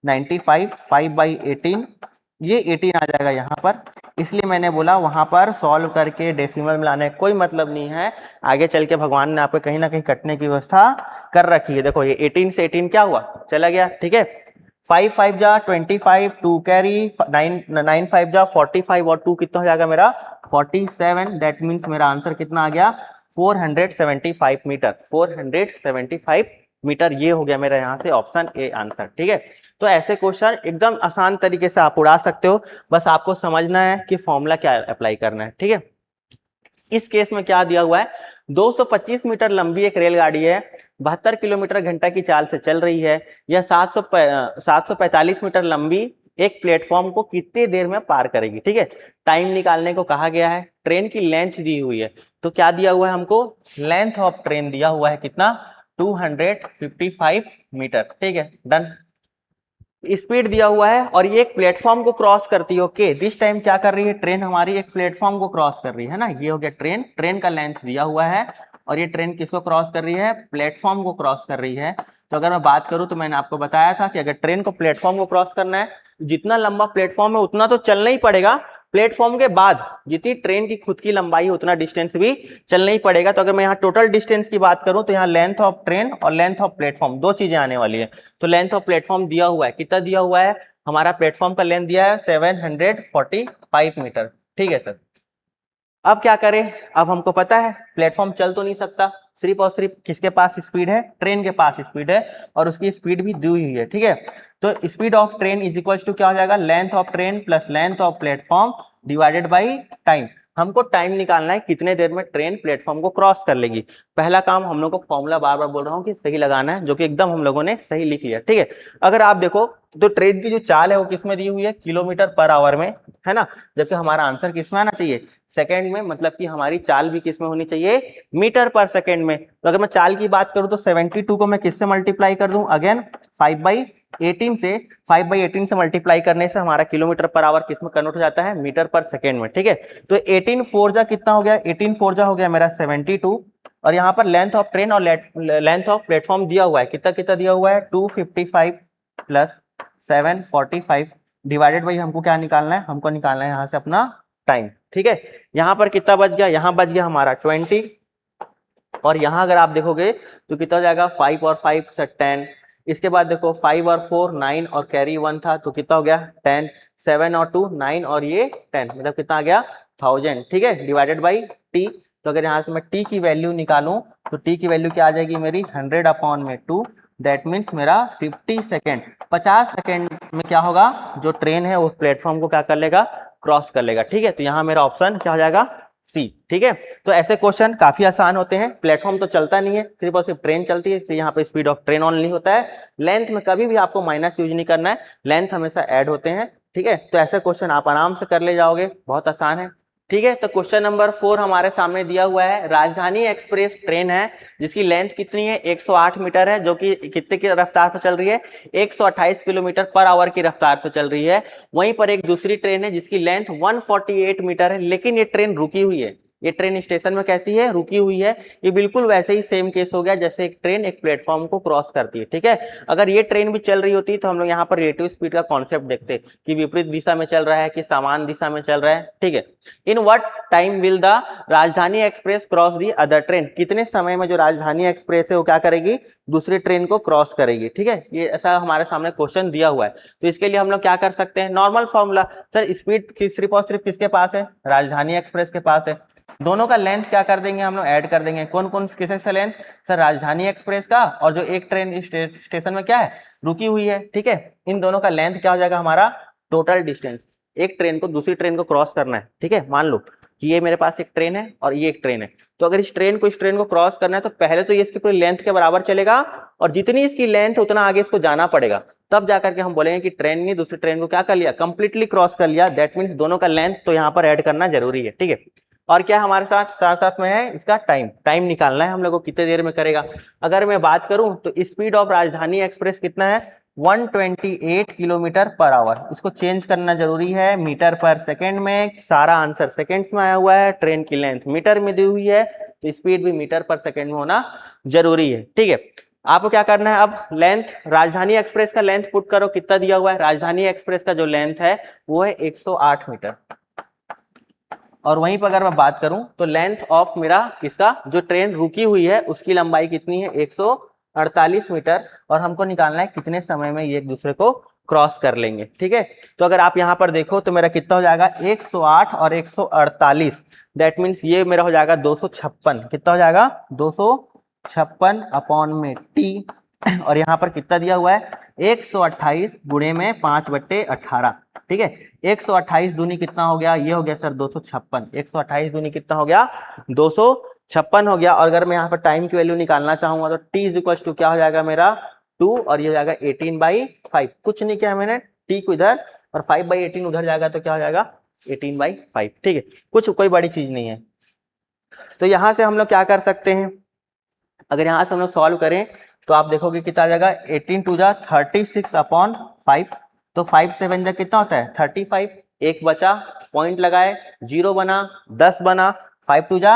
95 5/18, ये 18 आ जाएगा यहाँ पर। इसलिए मैंने बोला वहां पर सॉल्व करके डेसिमल में लाने कोई मतलब नहीं है, आगे चल के भगवान ने आपको कहीं ना कहीं कटने की व्यवस्था कर रखी है। देखो ये 18 से 18 क्या हुआ, चला गया। ठीक है, 5 5 जा 25, 2 कैरी 9 5 जा 45 और 2 कितना हो जाएगा मेरा 47। दैट मीन्स मेरा आंसर कितना आ गया 475 मीटर, 475 मीटर। ये हो गया मेरा यहाँ से ऑप्शन ए आंसर। ठीक है, तो ऐसे क्वेश्चन एकदम आसान तरीके से आप उड़ा सकते हो, बस आपको समझना है कि फॉर्मूला क्या अप्लाई करना है। ठीक है, इस केस में क्या दिया हुआ है, 225 मीटर लंबी एक रेलगाड़ी है, 72 किलोमीटर घंटा की चाल से चल रही है। यह 745 मीटर लंबी एक प्लेटफॉर्म को कितनी देर में पार करेगी। ठीक है, टाइम निकालने को कहा गया है, ट्रेन की लेंथ दी हुई है, तो क्या दिया हुआ है हमको, लेंथ ऑफ ट्रेन दिया हुआ है कितना 255 मीटर। ठीक है, डन। स्पीड दिया हुआ है और ये एक प्लेटफॉर्म को क्रॉस करती है। ओके, दिस टाइम क्या कर रही है ट्रेन हमारी, एक प्लेटफॉर्म को क्रॉस कर रही है ना, ये हो गया ट्रेन। ट्रेन का लेंथ दिया हुआ है और ये ट्रेन किसको क्रॉस कर रही है, प्लेटफॉर्म को क्रॉस कर रही है। तो अगर मैं बात करूं तो मैंने आपको बताया था कि अगर ट्रेन को प्लेटफॉर्म को क्रॉस करना है, जितना लंबा प्लेटफॉर्म है उतना तो चलना ही पड़ेगा, प्लेटफॉर्म के बाद जितनी ट्रेन की खुद की लंबाई है उतना डिस्टेंस भी चलना ही पड़ेगा। तो अगर मैं यहाँ टोटल डिस्टेंस की बात करूं तो यहाँ लेंथ ऑफ ट्रेन और लेंथ ऑफ प्लेटफॉर्म दो चीजें आने वाली है। तो लेंथ ऑफ प्लेटफॉर्म दिया हुआ है, कितना दिया हुआ है, हमारा प्लेटफॉर्म का लेंथ दिया है 745 मीटर। ठीक है सर, अब क्या करें, अब हमको पता है प्लेटफॉर्म चल तो नहीं सकता, सिर्फ और सिर्फ किसके पास स्पीड है, ट्रेन के पास स्पीड है और उसकी स्पीड भी दी हुई है। ठीक है, तो speed of train is equal to क्या हो जाएगा, length of train plus length of platform divided by time. हमको टाइम निकालना है कितने देर में ट्रेन प्लेटफॉर्म को क्रॉस कर लेगी। पहला काम हम लोग को फॉर्मूला बार बार बोल रहा हूँ कि सही लगाना है, जो कि एकदम हम लोगों ने सही लिख लिया। ठीक है, अगर आप देखो तो ट्रेन की जो चाल है वो किसमें दी हुई है, किलोमीटर पर आवर में, है ना, जबकि हमारा आंसर किसमें आना चाहिए, सेकंड में, मतलब कि हमारी चाल भी किसमें होनी चाहिए, मीटर पर सेकंड में। तो अगर मैं चाल की बात करूं तो 72 को मैं किससे मल्टीप्लाई कर दूं, अगेन 5/18 से, 5/18 से मल्टीप्लाई करने से हमारा किलोमीटर पर आवर किसमें कन्वर्ट हो जाता है, मीटर पर सेकंड में। ठीक है, तो 18 4 जा कितना हो गया, 18 4 जा हो गया मेरा 72 और यहाँ पर लेंथ ऑफ ट्रेन और लेंथ ऑफ प्लेटफॉर्म दिया हुआ है, कितना कितना दिया हुआ है 255 प्लस 745 डिवाइडेड बाई हमको क्या निकालना है, हमको निकालना है यहाँ से अपना टाइम। ठीक है, यहाँ पर कितना बच गया, यहाँ बच गया हमारा 20 और यहाँ अगर आप देखोगे तो कितना हो जाएगा 5 और 5 से 10। इसके बाद देखो 5 और 4 9 और कैरी 1 था तो कितना हो गया 10, 7 और 2 9 और ये 10, मतलब कितना आ गया 1000। ठीक है, डिवाइडेड बाई टी। तो अगर यहाँ से मैं टी की वैल्यू निकालूं तो टी की वैल्यू क्या आ जाएगी मेरी 100/2। दैट मीन्स मेरा 50 सेकेंड, 50 सेकेंड में क्या होगा, जो ट्रेन है उस प्लेटफॉर्म को क्या कर लेगा, क्रॉस कर लेगा। ठीक है, तो यहाँ मेरा ऑप्शन क्या हो जाएगा सी। ठीक है, तो ऐसे क्वेश्चन काफी आसान होते हैं। प्लेटफॉर्म तो चलता नहीं है, सिर्फ और सिर्फ ट्रेन चलती है, इसलिए यहाँ पे स्पीड ऑफ ट्रेन ऑनली होता है। लेंथ में कभी भी आपको माइनस यूज नहीं करना है, लेंथ हमेशा ऐड होते हैं। ठीक है, तो ऐसे क्वेश्चन आप आराम से कर ले जाओगे, बहुत आसान है। ठीक है, तो क्वेश्चन नंबर 4 हमारे सामने दिया हुआ है, राजधानी एक्सप्रेस ट्रेन है जिसकी लेंथ कितनी है 108 मीटर है, जो कि कितने की रफ्तार पर चल रही है 128 किलोमीटर पर आवर की रफ्तार से चल रही है। वहीं पर एक दूसरी ट्रेन है जिसकी लेंथ 148 मीटर है, लेकिन ये ट्रेन रुकी हुई है। ये ट्रेन स्टेशन में कैसी है, रुकी हुई है। ये बिल्कुल वैसे ही सेम केस हो गया जैसे एक ट्रेन एक प्लेटफॉर्म को क्रॉस करती है। ठीक है, अगर ये ट्रेन भी चल रही होती तो हम लोग यहाँ पर रिलेटिव स्पीड का कॉन्सेप्ट देखते कि विपरीत दिशा में चल रहा है कि समान दिशा में चल रहा है। ठीक है, in what time will the Rajdhani express cross the other train, कितने समय में जो राजधानी एक्सप्रेस है वो क्या करेगी, दूसरी ट्रेन को क्रॉस करेगी। ठीक है, ये ऐसा हमारे सामने क्वेश्चन दिया हुआ है। तो इसके लिए हम लोग क्या कर सकते हैं, नॉर्मल फॉर्मूला, सर स्पीड सिर्फ और सिर्फ किसके पास है, राजधानी एक्सप्रेस के पास है। दोनों का लेंथ क्या कर देंगे हम लोग, ऐड कर देंगे। कौन कौन किसे से लेंथ, सर राजधानी एक्सप्रेस का और जो एक ट्रेन स्टेशन में क्या है, रुकी हुई है। ठीक है, इन दोनों का लेंथ क्या हो जाएगा हमारा टोटल डिस्टेंस, एक ट्रेन को दूसरी ट्रेन को क्रॉस करना है। ठीक है, मान लो कि ये मेरे पास एक ट्रेन है और ये एक ट्रेन है, तो अगर इस ट्रेन को क्रॉस करना है तो पहले तो ये इसकी पूरी लेंथ के बराबर चलेगा और जितनी इसकी लेंथ है उतना आगे इसको जाना पड़ेगा, तब जाकर के हम बोलेंगे कि ट्रेन ने दूसरी ट्रेन को क्या कर लिया, कंप्लीटली क्रॉस कर लिया। दैट मीन्स दोनों का लेंथ तो यहाँ पर ऐड करना जरूरी है, ठीक है। और क्या हमारे साथ साथ साथ में है इसका टाइम निकालना है हम लोग को कितने देर में करेगा। अगर मैं बात करूं तो स्पीड ऑफ राजधानी एक्सप्रेस कितना है, 128 किलोमीटर पर आवर। इसको चेंज करना जरूरी है मीटर पर सेकंड में, सारा आंसर सेकंड्स में आया हुआ है, ट्रेन की लेंथ मीटर में दी हुई है तो स्पीड भी मीटर पर सेकंड में होना जरूरी है, ठीक है। आपको क्या करना है, अब लेंथ राजधानी एक्सप्रेस का लेंथ पुट करो, कितना दिया हुआ है, राजधानी एक्सप्रेस का जो लेंथ है वो है 108 मीटर। और वहीं पर अगर मैं बात करूं तो लेंथ ऑफ मेरा किसका, जो ट्रेन रुकी हुई है उसकी लंबाई कितनी है, 148 मीटर, और हमको निकालना है कितने समय में ये एक दूसरे को क्रॉस कर लेंगे, ठीक है। तो अगर आप यहाँ पर देखो तो मेरा कितना हो जाएगा, 108 और 148, दैट मीन्स ये मेरा हो जाएगा 256। कितना हो जाएगा, 256 अपॉन में टी, और यहाँ पर कितना दिया हुआ है, 128 गुणे में 5/18, ठीक है। 128 दूनी कितना हो गया, ये हो गया सर 256। 128 दूनी कितना हो गया, 256 हो गया। और अगर मैं यहाँ पर टाइम की वैल्यू निकालना चाहूंगा तो t इज इक्वल टू क्या हो जाएगा मेरा 2, और ये हो जाएगा 18/5। कुछ नहीं किया मैंने, t को इधर और 5/18 उधर जाएगा तो क्या हो जाएगा 18/5, ठीक है। कुछ कोई बड़ी चीज नहीं है। तो यहाँ से हम लोग क्या कर सकते हैं, अगर यहाँ से हम लोग सॉल्व करें तो आप देखोगे कितना आ जाएगा, 18 टू जा 36 अपॉन 5, तो 5 से 7 जा कितना होता है 35, एक बचा, पॉइंट लगाए, 0 बना, 10 बना, 5 टू जा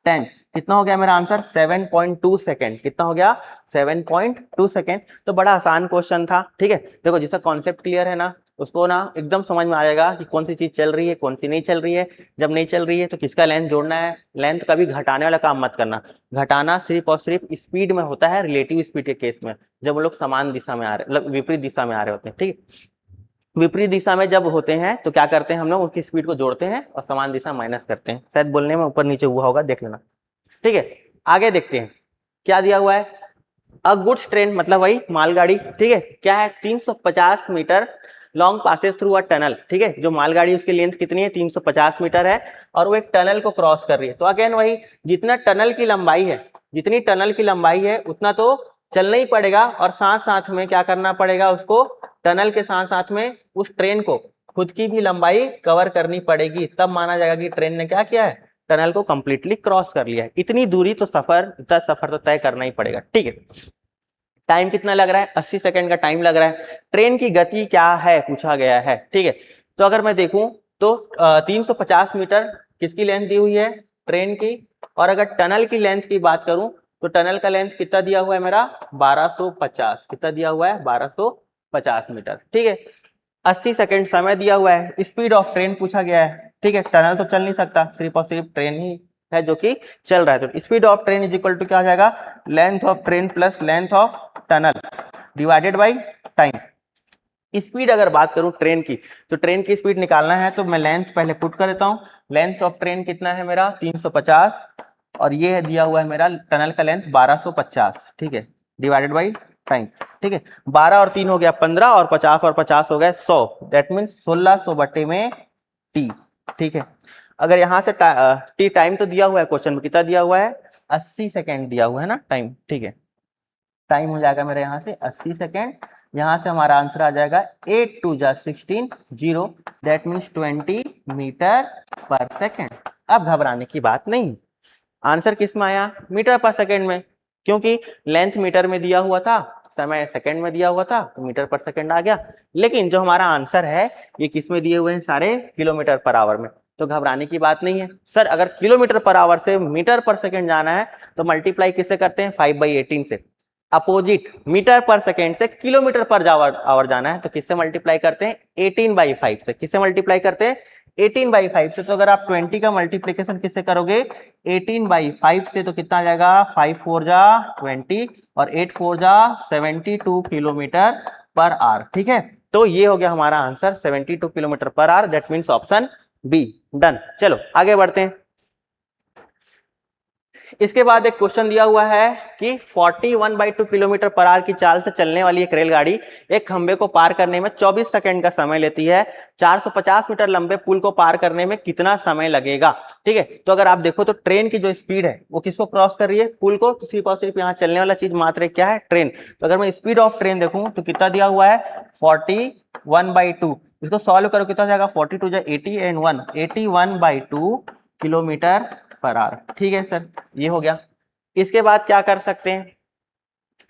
10, कितना हो गया मेरा आंसर 7.2 सेकेंड। कितना हो गया 7.2 सेकेंड। तो बड़ा आसान क्वेश्चन था, ठीक है। देखो जिसका कॉन्सेप्ट क्लियर है ना उसको ना एकदम समझ में आ जाएगा कि कौन सी चीज चल रही है कौन सी नहीं चल रही है। जब नहीं चल रही है तो किसका लेंथ जोड़ना है, लेंथ कभी घटाने वाला काम मत करना, घटाना सिर्फ और सिर्फ स्पीड में होता है, रिलेटिव स्पीड के केस में, जब वो लोग समान दिशा में आ रहे, मतलब विपरीत दिशा में आ रहे होते हैं, ठीक है। विपरीत दिशा में जब होते हैं तो क्या करते हैं हम लोग, उसकी स्पीड को जोड़ते हैं और समान दिशा माइनस करते हैं। शायद बोलने में ऊपर नीचे हुआ होगा, देख लेना, ठीक है। आगे देखते हैं क्या दिया हुआ है, अ गुड्स ट्रेन मतलब वही मालगाड़ी, ठीक है। क्या है 350 metre long passes through a tunnel, ठीक है। जो मालगाड़ी उसकी लेंथ कितनी है 350 मीटर है और वो एक टनल को क्रॉस कर रही है। तो अगेन वही, जितना टनल की लंबाई है, जितनी टनल की लंबाई है उतना तो चलना ही पड़ेगा, और साथ साथ में क्या करना पड़ेगा उसको, टनल के साथ साथ में उस ट्रेन को खुद की भी लंबाई कवर करनी पड़ेगी, तब माना जाएगा कि ट्रेन ने क्या किया है, टनल को कंप्लीटली क्रॉस कर लिया है। इतनी दूरी तो इतना सफर तो तय करना ही पड़ेगा, ठीक है। टाइम कितना लग रहा है, 80 सेकंड का टाइम लग रहा है। ट्रेन की गति क्या है पूछा गया है, ठीक है। तो अगर मैं देखूं तो 350 मीटर किसकी लेंथ दी हुई है, ट्रेन की, और अगर टनल की लेंथ की बात करूं तो टनल का लेंथ कितना दिया हुआ है मेरा 1250, कितना दिया हुआ है 1250 मीटर, ठीक है। 80 सेकंड समय दिया हुआ है, स्पीड ऑफ ट्रेन पूछा गया है, ठीक है। टनल तो चल नहीं सकता, सिर्फ और सिर्फ ट्रेन ही है जो कि चल रहा है, तो speed of train is equal to क्या हो जाएगा, length of train plus length of tunnel divided by time. Speed अगर बात करूं ट्रेन की, तो ट्रेन की स्पीड निकालना है तो मैं लेंथ पहले पुट कर देता हूं। लेंथ ऑफ ट्रेन कितना है मेरा 350, और ये है दिया हुआ है मेरा टनल का लेंथ 1250, ठीक है, डिवाइडेड बाई टाइम, ठीक है। 12 और 3 हो गया 15, और 50 और 50 हो गया 100, दैट मीन 1600 बटे में टी, ठीक है। अगर यहाँ से टी टाइम तो दिया हुआ है क्वेश्चन में, कितना दिया हुआ है 80 सेकेंड दिया हुआ है ना टाइम, ठीक है। टाइम हो जाएगा मेरे यहाँ से 80 सेकेंड, यहाँ से हमारा आंसर आ जाएगा 8 2 जा 16 0, दैट मीन्स 20 मीटर पर सेकेंड। अब घबराने की बात नहीं, आंसर किस में आया, मीटर पर सेकेंड में, क्योंकि लेंथ मीटर में दिया हुआ था, समय सेकंड में दिया हुआ था, तो मीटर पर सेकंड आ गया। लेकिन जो हमारा आंसर है ये किस में दिए हुए हैं, सारे किलोमीटर पर आवर में, तो घबराने की बात नहीं है। सर अगर किलोमीटर पर आवर से मीटर पर सेकंड जाना है तो मल्टीप्लाई किससे करते हैं, 5/18 से। अपोजिट मीटर पर सेकंड से किलोमीटर पर आवर जाना है तो किससे मल्टीप्लाई करते हैं, 18/5 से। किससे मल्टीप्लाई करते हैं, 18/5 से। तो अगर आप 20 का मल्टीप्लीकेशन किससे करोगे, 18/5 से, तो कितना आ जाएगा 5 4 जा 20 और 8 4 जा 72 किलोमीटर पर आवर, ठीक है। तो ये हो गया हमारा answer 72 kilometre per hour, that means option B, done. चलो आगे बढ़ते हैं। इसके बाद एक क्वेश्चन दिया हुआ है कि 41/2 किलोमीटर पर आवर की चाल से चलने वाली एक रेलगाड़ी एक खंबे को पार करने में 24 सेकंड का समय लेती है। 450 मीटर लंबे पुल को पार करने में कितना समय लगेगा? ठीक है, तो अगर आप देखो तो ट्रेन की जो स्पीड है वो किसको क्रॉस कर रही है? पुल को। तो सिर्फ और सिर्फ यहाँ चलने वाला चीज मात्र क्या है? ट्रेन। तो अगर मैं स्पीड ऑफ ट्रेन देखूं तो कितना दिया हुआ है? 41/2। इसको सॉल्व करो, कितना हो जाएगा? 42 जा 80 एंड 1 81/2 किलोमीटर पर आवर। ठीक है सर, ये हो गया। इसके बाद क्या कर सकते हैं?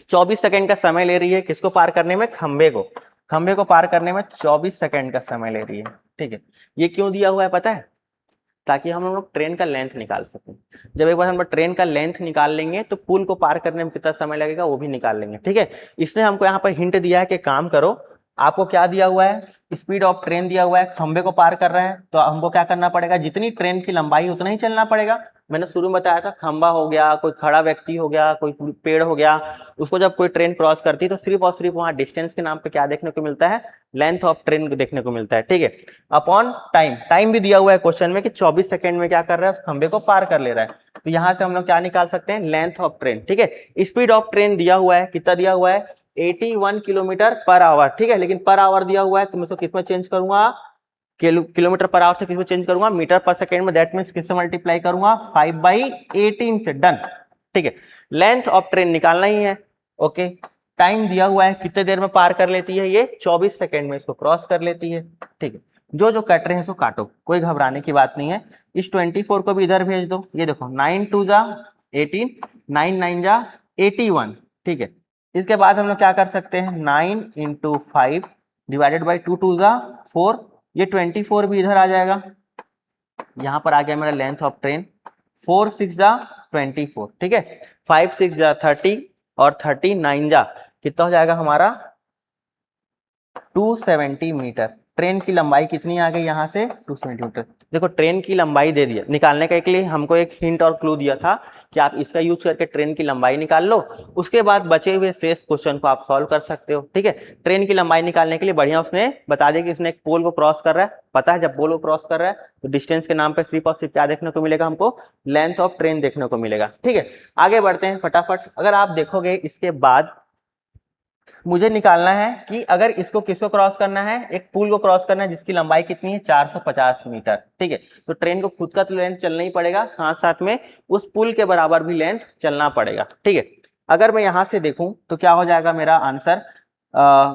24 सेकंड का समय ले रही है किसको पार करने में? खंबे को। खंबे को पार करने में 24 सेकंड का समय ले रही है। ठीक है, ये क्यों दिया हुआ है पता है? ताकि हम लोग ट्रेन का लेंथ निकाल सकें। जब एक बार हम ट्रेन का लेंथ निकाल लेंगे तो पुल को पार करने में कितना समय लगेगा वो भी निकाल लेंगे। ठीक है, इसने हमको यहाँ पर हिंट दिया है कि काम करो। आपको क्या दिया हुआ है? स्पीड ऑफ ट्रेन दिया हुआ है, खंबे को पार कर रहे हैं, तो हमको क्या करना पड़ेगा? जितनी ट्रेन की लंबाई उतना ही चलना पड़ेगा। मैंने शुरू में बताया था, खंबा हो गया, कोई खड़ा व्यक्ति हो गया, कोई पेड़ हो गया, उसको जब कोई ट्रेन क्रॉस करती है तो सिर्फ और सिर्फ वहां डिस्टेंस के नाम पे क्या देखने को मिलता है? लेंथ ऑफ ट्रेन देखने को मिलता है। ठीक है, अपॉन टाइम। टाइम भी दिया हुआ है क्वेश्चन में कि 24 सेकंड में क्या कर रहा है? उस खंबे को पार कर ले रहा है। तो यहां से हम लोग क्या निकाल सकते हैं? Length of train. ठीक है, स्पीड ऑफ ट्रेन दिया हुआ है, कितना दिया हुआ है? 81 किलोमीटर पर आवर। ठीक है, लेकिन पर आवर दिया हुआ है तो मैं इसको किस में चेंज करूंगा? किलोमीटर पर आवर से किस में चेंज करूंगा? मीटर पर सेकेंड में। दैट मीन्स किससे मल्टीप्लाई करूंगा? 5/18 से। डन। ठीक है, लेंथ ऑफ ट्रेन निकालना ही है। ओके, टाइम दिया हुआ है, कितने देर में पार कर लेती है ये? 24 सेकंड में इसको क्रॉस कर लेती है। ठीक है, जो जो कट रहे हैं इसको काटो, कोई घबराने की बात नहीं है। इस 24 को भी इधर भेज दो। ये देखो 9 2 जा 18, 9 9 जा 81। ठीक है, इसके बाद हम लोग क्या कर सकते हैं? 9 × 5 डिवाइडेड बाई 2 2 जा 4। ये 24 भी इधर आ जाएगा। यहां पर आ गया मेरा लेंथ ऑफ ट्रेन। 4 6 जा 24। ठीक है, 5 6 जा 30 और 30 9 जा कितना हो जाएगा हमारा? 270 मीटर। ट्रेन की लंबाई कितनी आ गई यहाँ से? 270 मीटर। देखो ट्रेन की लंबाई दे दिया, निकालने के लिए हमको एक हिंट और क्लू दिया था कि आप इसका यूज करके ट्रेन की लंबाई निकाल लो। उसके बाद बचे हुए शेष क्वेश्चन को आप सॉल्व कर सकते हो। ठीक है, ट्रेन की लंबाई निकालने के लिए बढ़िया उसने बता दिया कि इसने एक पोल को क्रॉस कर रहा है। पता है जब पोल को क्रॉस कर रहा है तो डिस्टेंस के नाम पे सिर्फ और सिर्फ क्या देखने को मिलेगा हमको? लेंथ ऑफ ट्रेन देखने को मिलेगा। ठीक है, आगे बढ़ते हैं फटाफट। अगर आप देखोगे इसके बाद मुझे निकालना है कि अगर इसको किसको क्रॉस करना है? एक पुल को क्रॉस करना है जिसकी लंबाई कितनी है? 450 मीटर। ठीक है, तो ट्रेन को खुद का तो लेंथ चलना ही पड़ेगा, साथ साथ में उस पुल के बराबर भी लेंथ चलना पड़ेगा। ठीक है, अगर मैं यहां से देखूं तो क्या हो जाएगा मेरा आंसर?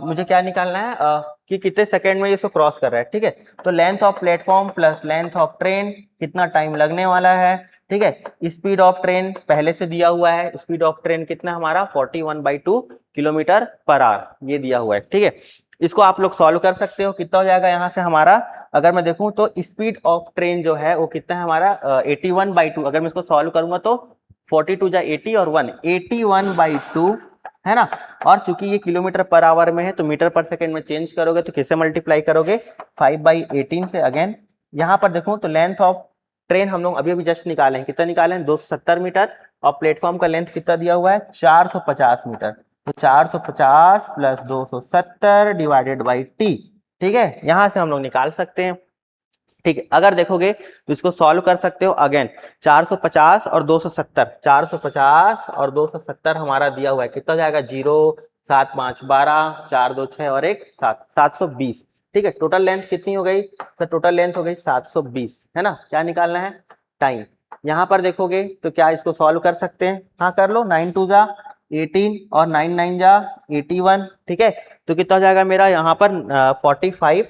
मुझे क्या निकालना है? कि कितने सेकंड में इसको क्रॉस कर रहा है। ठीक है, तो length of platform plus length of train, कितना टाइम लगने वाला है। ठीक है, स्पीड ऑफ ट्रेन पहले से दिया हुआ है। स्पीड ऑफ ट्रेन कितना हमारा? 41/2 किलोमीटर पर आवर, ये दिया हुआ है। ठीक है, इसको आप लोग सॉल्व कर सकते हो। कितना हो जाएगा यहाँ से हमारा? अगर मैं देखूं तो स्पीड ऑफ ट्रेन जो है वो कितना है हमारा? 81/2। अगर मैं इसको सॉल्व करूंगा तो 42 जा 80 और 1 81/2 है ना। और चूंकि ये किलोमीटर पर आवर में है तो मीटर पर सेकंड में चेंज करोगे तो किससे मल्टीप्लाई करोगे? 5/18 से। अगेन यहाँ पर देखूं तो लेंथ ऑफ ट्रेन हम लोग अभी अभी जस्ट निकाले हैं। कितना निकाले हैं? 270 मीटर। और प्लेटफॉर्म का लेंथ कितना दिया हुआ है? 450 मीटर। तो 450 प्लस 270 डिवाइडेड बाई टी। ठीक है, यहां से हम लोग निकाल सकते हैं। ठीक है, अगर देखोगे तो इसको सॉल्व कर सकते हो। अगेन 450 और 270, 450 और 270 हमारा दिया हुआ है। कितना जाएगा? 0 7 5 12 4 2 6 और 1 7 720। ठीक है, टोटल लेंथ कितनी हो गई? तो टोटल लेंथ हो गई 720 है ना। क्या निकालना है? टाइम। यहां पर देखोगे तो क्या इसको सॉल्व कर सकते हैं? हाँ कर लो। 9 2 जा 18 और 9 9 जा 81। ठीक है, तो कितना हो जाएगा मेरा यहाँ पर? 45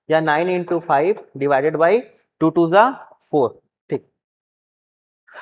या 9 × 5 डिवाइडेड बाई 2 2 जा 4। ठीक,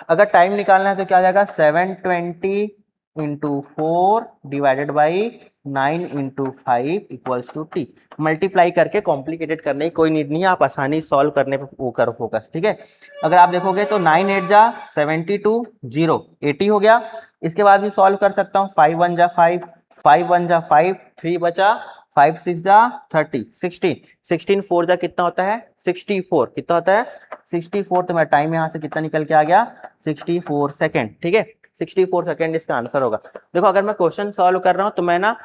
अगर टाइम निकालना है तो क्या आ जाएगा? 720 × 4 divided by 9 × 5 equals to T. Multiply करके कॉम्प्लिकेटेड करने की कोई नीड नहीं है, आप आसानी सॉल्व करने पर वो करो फोकस। ठीक है, अगर आप देखोगे तो 9 8 जा 72 0 80 हो गया। इसके बाद भी सॉल्व कर सकता हूँ। 5 1 जा 5 5 1 जा 5 3 बचा 5 6 जा 30 16 16 4 जा कितना होता है? 64। कितना होता है? 64। तो मेरा टाइम यहाँ से कितना निकल के आ गया? 64 सेकेंड। ठीक है, 64 सेकेंड इसका आंसर होगा। देखो अगर मैं क्वेश्चन सॉल्व कर रहा हूँ तो मैं ना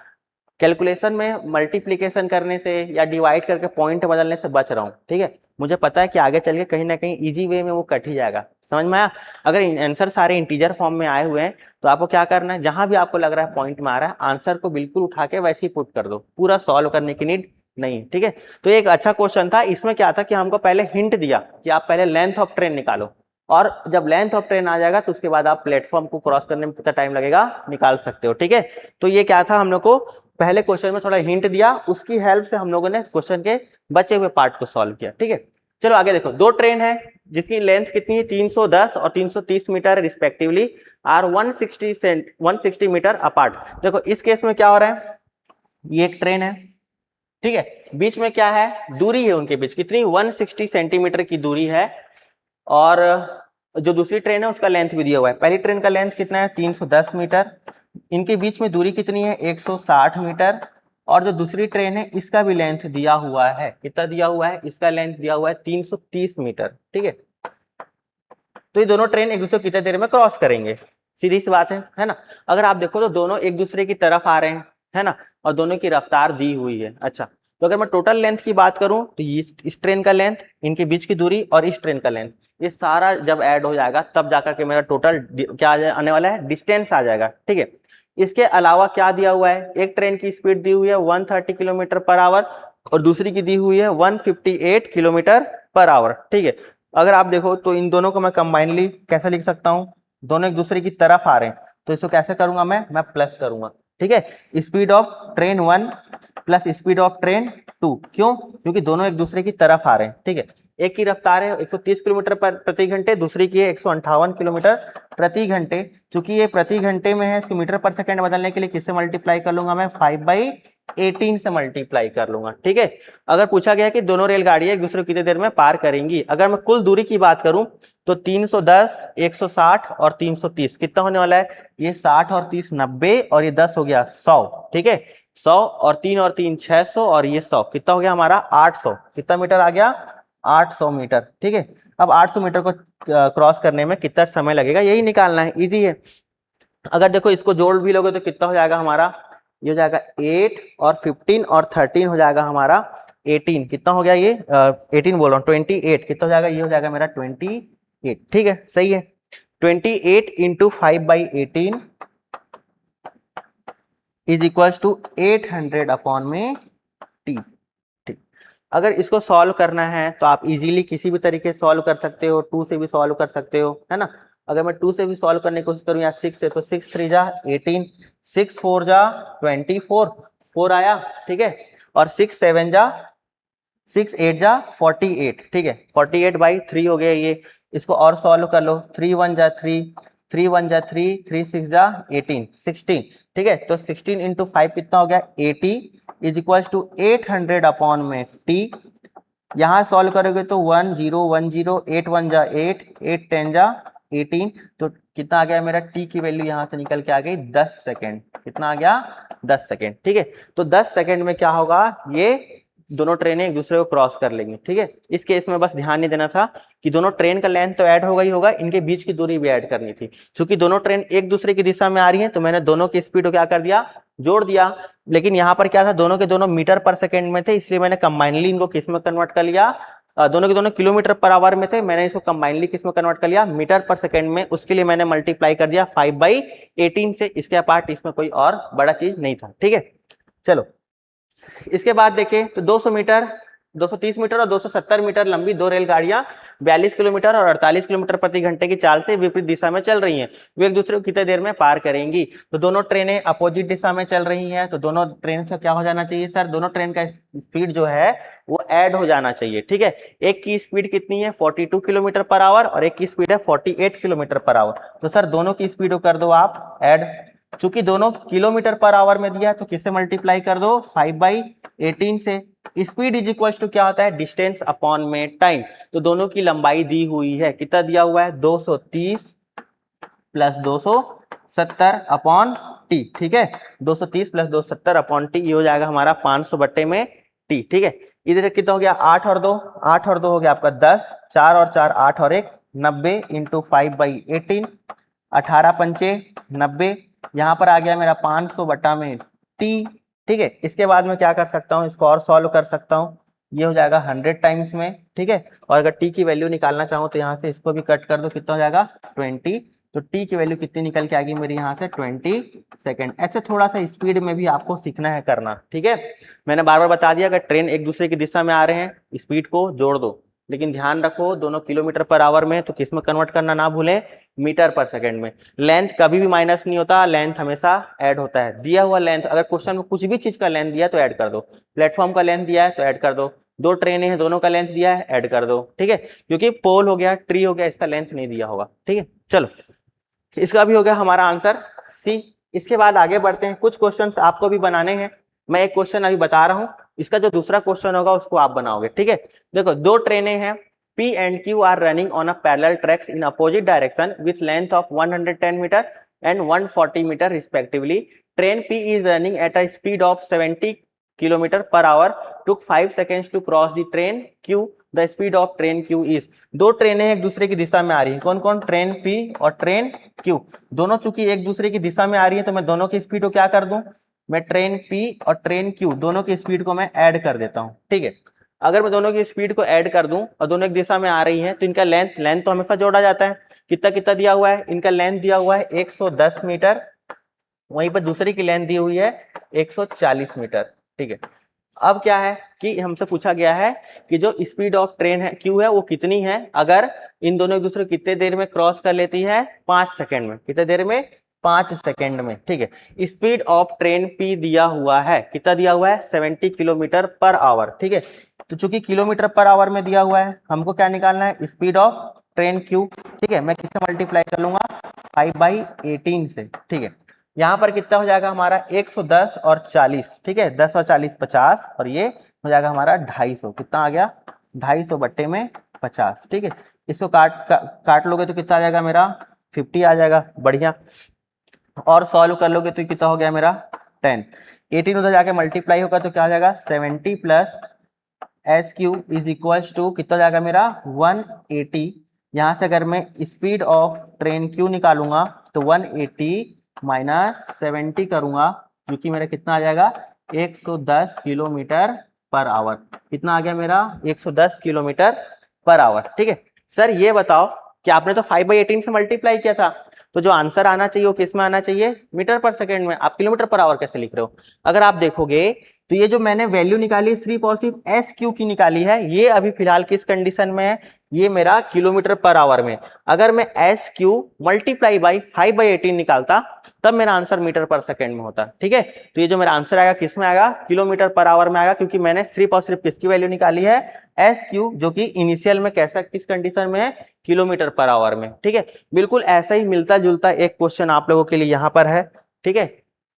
कैलकुलेशन में मल्टीप्लिकेशन करने से या डिवाइड करके पॉइंट बदलने से बच रहा हूँ, ठीक है। मुझे पता है कि आगे चल के कहीं ना कहीं इजी वे में वो कट ही जाएगा, समझ में आया। अगर आंसर सारे इंटीजर फॉर्म में आए हुए हैं तो आपको क्या करना है, जहां भी आपको लग रहा है पॉइंट में आ रहा है, आंसर को बिल्कुल उठा के वैसे ही पुट कर दो, पूरा सॉल्व करने की नीड नहीं, ठीक है। तो एक अच्छा क्वेश्चन था। इसमें क्या था कि हमको पहले हिंट दिया कि आप पहले लेंथ ऑफ ट्रेन निकालो, और जब लेंथ ऑफ ट्रेन आ जाएगा तो उसके बाद आप प्लेटफॉर्म को क्रॉस करने में कितना टाइम लगेगा निकाल सकते हो, ठीक है। तो ये क्या था, हम लोग को पहले क्वेश्चन में थोड़ा हिंट दिया, उसकी हेल्प से हम लोगों ने क्वेश्चन के बचे हुए पार्ट को सॉल्व किया, ठीक है। चलो आगे देखो, दो ट्रेन है जिसकी लेंथ कितनी है 310 और 330 metre respectively, are 160 metre apart. देखो इस केस में क्या हो रहा है, ये एक ट्रेन है, ठीक है, बीच में क्या है, दूरी है उनके बीच कितनी, 160 सेंटीमीटर की दूरी है, और जो दूसरी ट्रेन है उसका लेंथ भी दिया हुआ है। पहली ट्रेन का लेंथ कितना है 310 मीटर, इनके बीच में दूरी कितनी है 160 मीटर, और जो दूसरी ट्रेन है इसका भी लेंथ दिया हुआ है, कितना दिया हुआ है, इसका लेंथ दिया हुआ है 330 मीटर, ठीक है। तो ये दोनों ट्रेन एक दूसरे को कितने देर में क्रॉस करेंगे, सीधी सी बात है ना। अगर आप देखो तो दोनों एक दूसरे की तरफ आ रहे हैं, है ना, और दोनों की रफ्तार दी हुई है। अच्छा, तो अगर मैं टोटल लेंथ की बात करूं तो इस ट्रेन का लेंथ, इनके बीच की दूरी और इस ट्रेन का लेंथ, ये सारा जब ऐड हो जाएगा तब जाकर के मेरा टोटल क्या आने वाला है, डिस्टेंस आ जाएगा, ठीक है। इसके अलावा क्या दिया हुआ है, एक ट्रेन की स्पीड दी हुई है 130 किलोमीटर पर आवर और दूसरी की दी हुई है 158 किलोमीटर पर आवर, ठीक है। अगर आप देखो तो इन दोनों को मैं कंबाइनली कैसे लिख सकता हूँ, दोनों एक दूसरे की तरफ आ रहे हैं तो इसको कैसे करूंगा, मैं प्लस करूंगा, ठीक है। Speed of train 1 plus speed of train 2, क्यों, क्योंकि दोनों एक दूसरे की तरफ आ रहे हैं, ठीक है। एक की रफ्तार है 130 किलोमीटर प्रति घंटे, दूसरी की है 158 किलोमीटर प्रति घंटे। चूंकि ये प्रति घंटे में है, इसको मीटर पर सेकंड बदलने के लिए किससे मल्टीप्लाई कर लूंगा, मैं 5/18 से मल्टीप्लाई कर लूंगा, ठीक है। अगर पूछा गया कि दोनों रेलगाड़ियां एक दूसरे को कितनी देर में पार करेंगी, अगर मैं कुल दूरी की बात करूं तो 310, 160 और 330 कितना होने वाला है, ये 60 और 30 90 और ये 10 हो गया 100, ठीक है। 100 और 3 और 3 600 और ये 100 कितना हो गया हमारा 800, कितना मीटर आ गया 800 मीटर, ठीक है। अब 800 मीटर को क्रॉस करने में कितना समय लगेगा यही निकालना है, इजी है। अगर देखो इसको जोड़ भी लोगे तो कितना हो जाएगा हमारा, ये हो जाएगा 8 और 15 और 13 हो जाएगा हमारा 18, कितना हो गया ये 18 बोल रहा हूँ 28, कितना हो जाएगा, ये हो जाएगा मेरा 28, ठीक है, सही है। 28 into 5/18 is equal to 800 upon में टी, ठीक। अगर इसको सॉल्व करना है तो आप इजीली किसी भी तरीके से सॉल्व कर सकते हो, 2 से भी सॉल्व कर सकते हो, है ना। अगर मैं 2 से भी सॉल्व करने की कोशिश करूं या 6 से, तो 6 3 जा 18, 6 4 जा 24, 4 आया, ठीक है, और 6 7 जा 6 8 जा 48, ठीक है, 48/3 हो गया ये। इसको और सॉल्व कर लो, 3 1 जा 3, 3 1 जा 3, 3 6 जा 18 16, ठीक है। तो 16 इंटू 5 कितना हो गया 80 इज इक्वल टू 800 अपॉन में टी। यहाँ सॉल्व करोगे तो 1 0 1 0, 8 1 जा 8, 8 10 जा 18, तो कितना आ गया मेरा टी की वैल्यू यहाँ से निकल के आ गई 10 सेकेंड, कितना आ गया 10 सेकेंड, ठीक है। तो 10 सेकेंड में क्या होगा, ये दोनों ट्रेनें एक दूसरे को क्रॉस कर लेंगी, ठीक है। इस केस में बस ध्यान नहीं देना था कि दोनों ट्रेन का लेंथ तो ऐड होगा ही होगा, इनके बीच की दूरी भी ऐड करनी थी। क्योंकि दोनों ट्रेन एक दूसरे की दिशा में आ रही है तो मैंने दोनों की स्पीड को क्या कर दिया, जोड़ दिया। लेकिन यहाँ पर क्या था, दोनों के दोनों मीटर पर सेकेंड में थे, इसलिए मैंने कंबाइनली इनको किस में कन्वर्ट कर लिया, दोनों के दोनों किलोमीटर पर आवर में थे, मैंने इसको कंबाइनली किस में कन्वर्ट कर लिया, मीटर पर सेकंड में। उसके लिए मैंने मल्टीप्लाई कर दिया 5/18 से, इसके अपार्ट इसमें कोई और बड़ा चीज नहीं था, ठीक है। चलो इसके बाद देखें तो 200 मीटर, 230 मीटर और 270 मीटर लंबी दो रेलगाड़ियां 42 किलोमीटर और 48 किलोमीटर प्रति घंटे की चाल से विपरीत दिशा में चल रही हैं। वे एक दूसरे को कितने देर में पार करेंगी, तो दोनों ट्रेनें अपोजिट दिशा में चल रही हैं, तो दोनों ट्रेन से क्या हो जाना चाहिए सर, दोनों ट्रेन का स्पीड जो है वो ऐड हो जाना चाहिए, ठीक है। एक की स्पीड कितनी है 42 किलोमीटर पर आवर और एक की स्पीड है 48 किलोमीटर पर आवर, तो सर दोनों की स्पीड को कर दो आप ऐड। चूंकि दोनों किलोमीटर पर आवर में दिया है तो किससे मल्टीप्लाई कर दो 5/18 से। स्पीड इज इक्वल टू क्या होता है, डिस्टेंस अपॉन में टाइम, तो दोनों की लंबाई दी हुई है, कितना दिया हुआ है 230 प्लस 270 अपॉन टी, ठीक है। 230 प्लस 270 अपॉन टी, ये हो जाएगा हमारा 500 बटे में टी, ठीक है। इधर कितना हो गया 8 और 2, 8 और 2 हो गया आपका 10, 4 और 4 8 और 1 90 इंटू 5/18, 18 पंचे 90, यहाँ पर आ गया मेरा 500 बटा में टी ठीक है। इसके बाद में क्या कर सकता हूँ, इसको और सॉल्व कर सकता हूँ, ये हो जाएगा 100 टाइम्स में, ठीक है। और अगर टी की वैल्यू निकालना चाहूँ तो यहाँ से इसको भी कट कर दो, कितना हो जाएगा 20। तो टी की वैल्यू कितनी निकल के आएगी मेरी यहाँ से 20 सेकेंड। ऐसे थोड़ा सा स्पीड में भी आपको सीखना है करना, ठीक है। मैंने बार बार बता दिया, अगर ट्रेन एक दूसरे की दिशा में आ रहे हैं स्पीड को जोड़ दो, लेकिन ध्यान रखो दोनों किलोमीटर पर आवर में, तो किस में कन्वर्ट करना ना भूलें, मीटर पर सेकंड में। लेंथ कभी भी माइनस नहीं होता, लेंथ हमेशा ऐड होता है। दिया हुआ लेंथ, अगर क्वेश्चन में कुछ भी चीज का लेंथ दिया तो ऐड कर दो, प्लेटफॉर्म का लेंथ दिया है तो ऐड कर दो, दो ट्रेनें हैं दोनों का लेंथ दिया है ऐड कर दो, ठीक है। क्योंकि पोल हो गया, ट्री हो गया, इसका लेंथ नहीं दिया होगा, ठीक है। चलो इसका भी हो गया हमारा आंसर सी। इसके बाद आगे बढ़ते हैं, कुछ क्वेश्चंस आपको भी बनाने हैं। मैं एक क्वेश्चन अभी बता रहा हूं, इसका जो दूसरा क्वेश्चन होगा उसको आप बनाओगे, ठीक है। देखो दो ट्रेनें हैं P and Q are running on a parallel tracks in opposite direction with length of 110 meter and 140 meter respectively. Train P is running at a speed of 70 km per hour. Took 5 seconds to cross the train Q. The speed of train Q is. दो ट्रेनें एक दूसरे की दिशा में आ रही हैं, कौन कौन, ट्रेन P और ट्रेन Q। दोनों चूंकि एक दूसरे की दिशा में आ रही है तो मैं दोनों की स्पीड को क्या कर दूं, मैं ट्रेन P और ट्रेन Q दोनों की स्पीड को मैं ऐड कर देता हूं, ठीक है। अगर मैं दोनों की स्पीड को ऐड कर दूं और दोनों एक दिशा में आ रही हैं तो इनका लेंथ तो हमेशा जोड़ा जाता है। कितना कितना दिया हुआ है, इनका लेंथ दिया हुआ है 110 मीटर, वहीं पर दूसरी की लेंथ दी हुई है 140 मीटर, ठीक है। अब क्या है कि हमसे पूछा गया है कि जो स्पीड ऑफ ट्रेन है क्यू है वो कितनी है अगर इन दोनों एक दूसरे कितने देर में क्रॉस कर लेती है, 5 सेकेंड में। कितने देर में, 5 सेकेंड में, ठीक है। स्पीड ऑफ ट्रेन पी दिया हुआ है, कितना दिया हुआ है 70 किलोमीटर पर आवर, ठीक है। तो चूंकि किलोमीटर पर आवर में दिया हुआ है, हमको क्या निकालना है, स्पीड ऑफ ट्रेन क्यू, ठीक है। मैं किससे मल्टीप्लाई कर लूंगा, 5/18 से, ठीक है। यहाँ पर कितना हो जाएगा हमारा 110 और 40, ठीक है, 10 और 40 50, और ये हो जाएगा हमारा 250। कितना आ गया, 250 बट्टे में 50, ठीक है। इसको काट लोगे तो कितना आ जाएगा मेरा 50 आ जाएगा, बढ़िया। और सॉल्व कर लोगे तो कितना हो गया मेरा 10। 18 उधर जाके मल्टीप्लाई होगा तो क्या आ जाएगा 70 plus S Q is equals to कितना जाएगा मेरा 180। यहाँ से अगर मैं स्पीड ऑफ ट्रेन क्यू निकालूंगा तो 180 माइनस 70 करूंगा, क्योंकि मेरा कितना आ जाएगा 110 किलोमीटर पर आवर। कितना आ गया मेरा 110 किलोमीटर पर आवर, ठीक है। सर ये बताओ कि आपने तो 5/18 से मल्टीप्लाई किया था, तो जो आंसर आना चाहिए वो किस में आना चाहिए, मीटर पर सेकेंड में। आप किलोमीटर पर आवर कैसे लिख रहे हो। अगर आप देखोगे तो ये जो मैंने वैल्यू निकाली सिर्फ और सिर्फ एस क्यू की निकाली है, ये अभी फिलहाल किस कंडीशन में है, ये मेरा किलोमीटर पर आवर में। अगर मैं एस क्यू मल्टीप्लाई बाई 5/18 निकालता तब मेरा आंसर मीटर पर सेकेंड में होता, ठीक है। तो ये जो मेरा आंसर आएगा किस में आएगा, किलोमीटर पर आवर में आएगा, क्योंकि मैंने सिर्फ और सिर्फ किसकी वैल्यू निकाली है, एस क्यू, जो कि इनिशियल में कैसा किस कंडीशन में है, किलोमीटर पर आवर में, ठीक है। बिल्कुल ऐसा ही मिलता जुलता एक क्वेश्चन आप लोगों के लिए यहाँ पर है, ठीक है।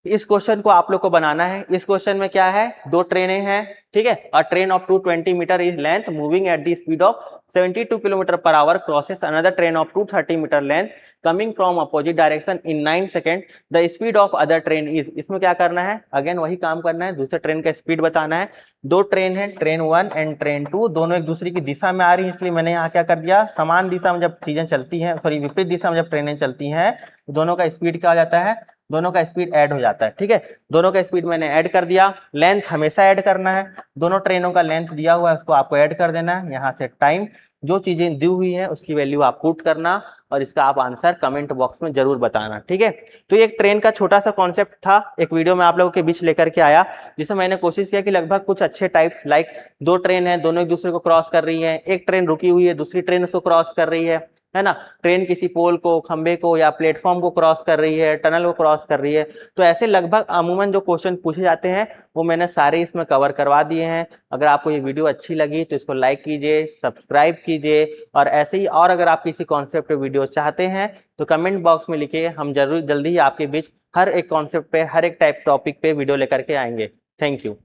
इस क्वेश्चन को आप लोग को बनाना है। इस क्वेश्चन में क्या है, दो ट्रेनें हैं, ठीक है। A train of 220 metre is length moving at the speed of 72 kilometre per hour crosses another train of 230 metre length coming from opposite direction in 9 second. The speed of other train is, इसमें क्या करना है, again वही काम करना है, दूसरे train का स्पीड बताना है। दो ट्रेन है, ट्रेन 1 एंड ट्रेन 2, दोनों एक दूसरे की दिशा में आ रही है, इसलिए मैंने यहाँ क्या कर दिया, समान दिशा में जब चीजें चलती हैं, सॉरी विपरीत दिशा में जब ट्रेनें चलती हैं, दोनों का स्पीड क्या हो जाता है, दोनों का स्पीड ऐड हो जाता है, ठीक है। दोनों का स्पीड मैंने ऐड कर दिया, लेंथ हमेशा ऐड करना है, दोनों ट्रेनों का लेंथ दिया हुआ है उसको आपको ऐड कर देना है। यहाँ से टाइम, जो चीजें दी हुई है उसकी वैल्यू आप पुट करना और इसका आप आंसर कमेंट बॉक्स में जरूर बताना, ठीक है। तो ये एक ट्रेन का छोटा सा कॉन्सेप्ट था, एक वीडियो में आप लोगों के बीच लेकर के आया, जिसमें मैंने कोशिश किया कि लगभग कुछ अच्छे टाइप्स, लाइक दो ट्रेन है, दोनों एक दूसरे को क्रॉस कर रही है, एक ट्रेन रुकी हुई है, दूसरी ट्रेन उसको क्रॉस कर रही है ना। ट्रेन किसी पोल को, खंबे को या प्लेटफॉर्म को क्रॉस कर रही है, टनल को क्रॉस कर रही है। तो ऐसे लगभग अमूमन जो क्वेश्चन पूछे जाते हैं वो मैंने सारे इसमें कवर करवा दिए हैं। अगर आपको ये वीडियो अच्छी लगी तो इसको लाइक कीजिए, सब्सक्राइब कीजिए, और ऐसे ही और अगर आप किसी कॉन्सेप्ट पे वीडियो चाहते हैं तो कमेंट बॉक्स में लिखिए, हम जरूर जल्दी ही आपके बीच हर एक कॉन्सेप्ट पे, हर एक टाइप टॉपिक पे वीडियो लेकर के आएंगे। Thank you.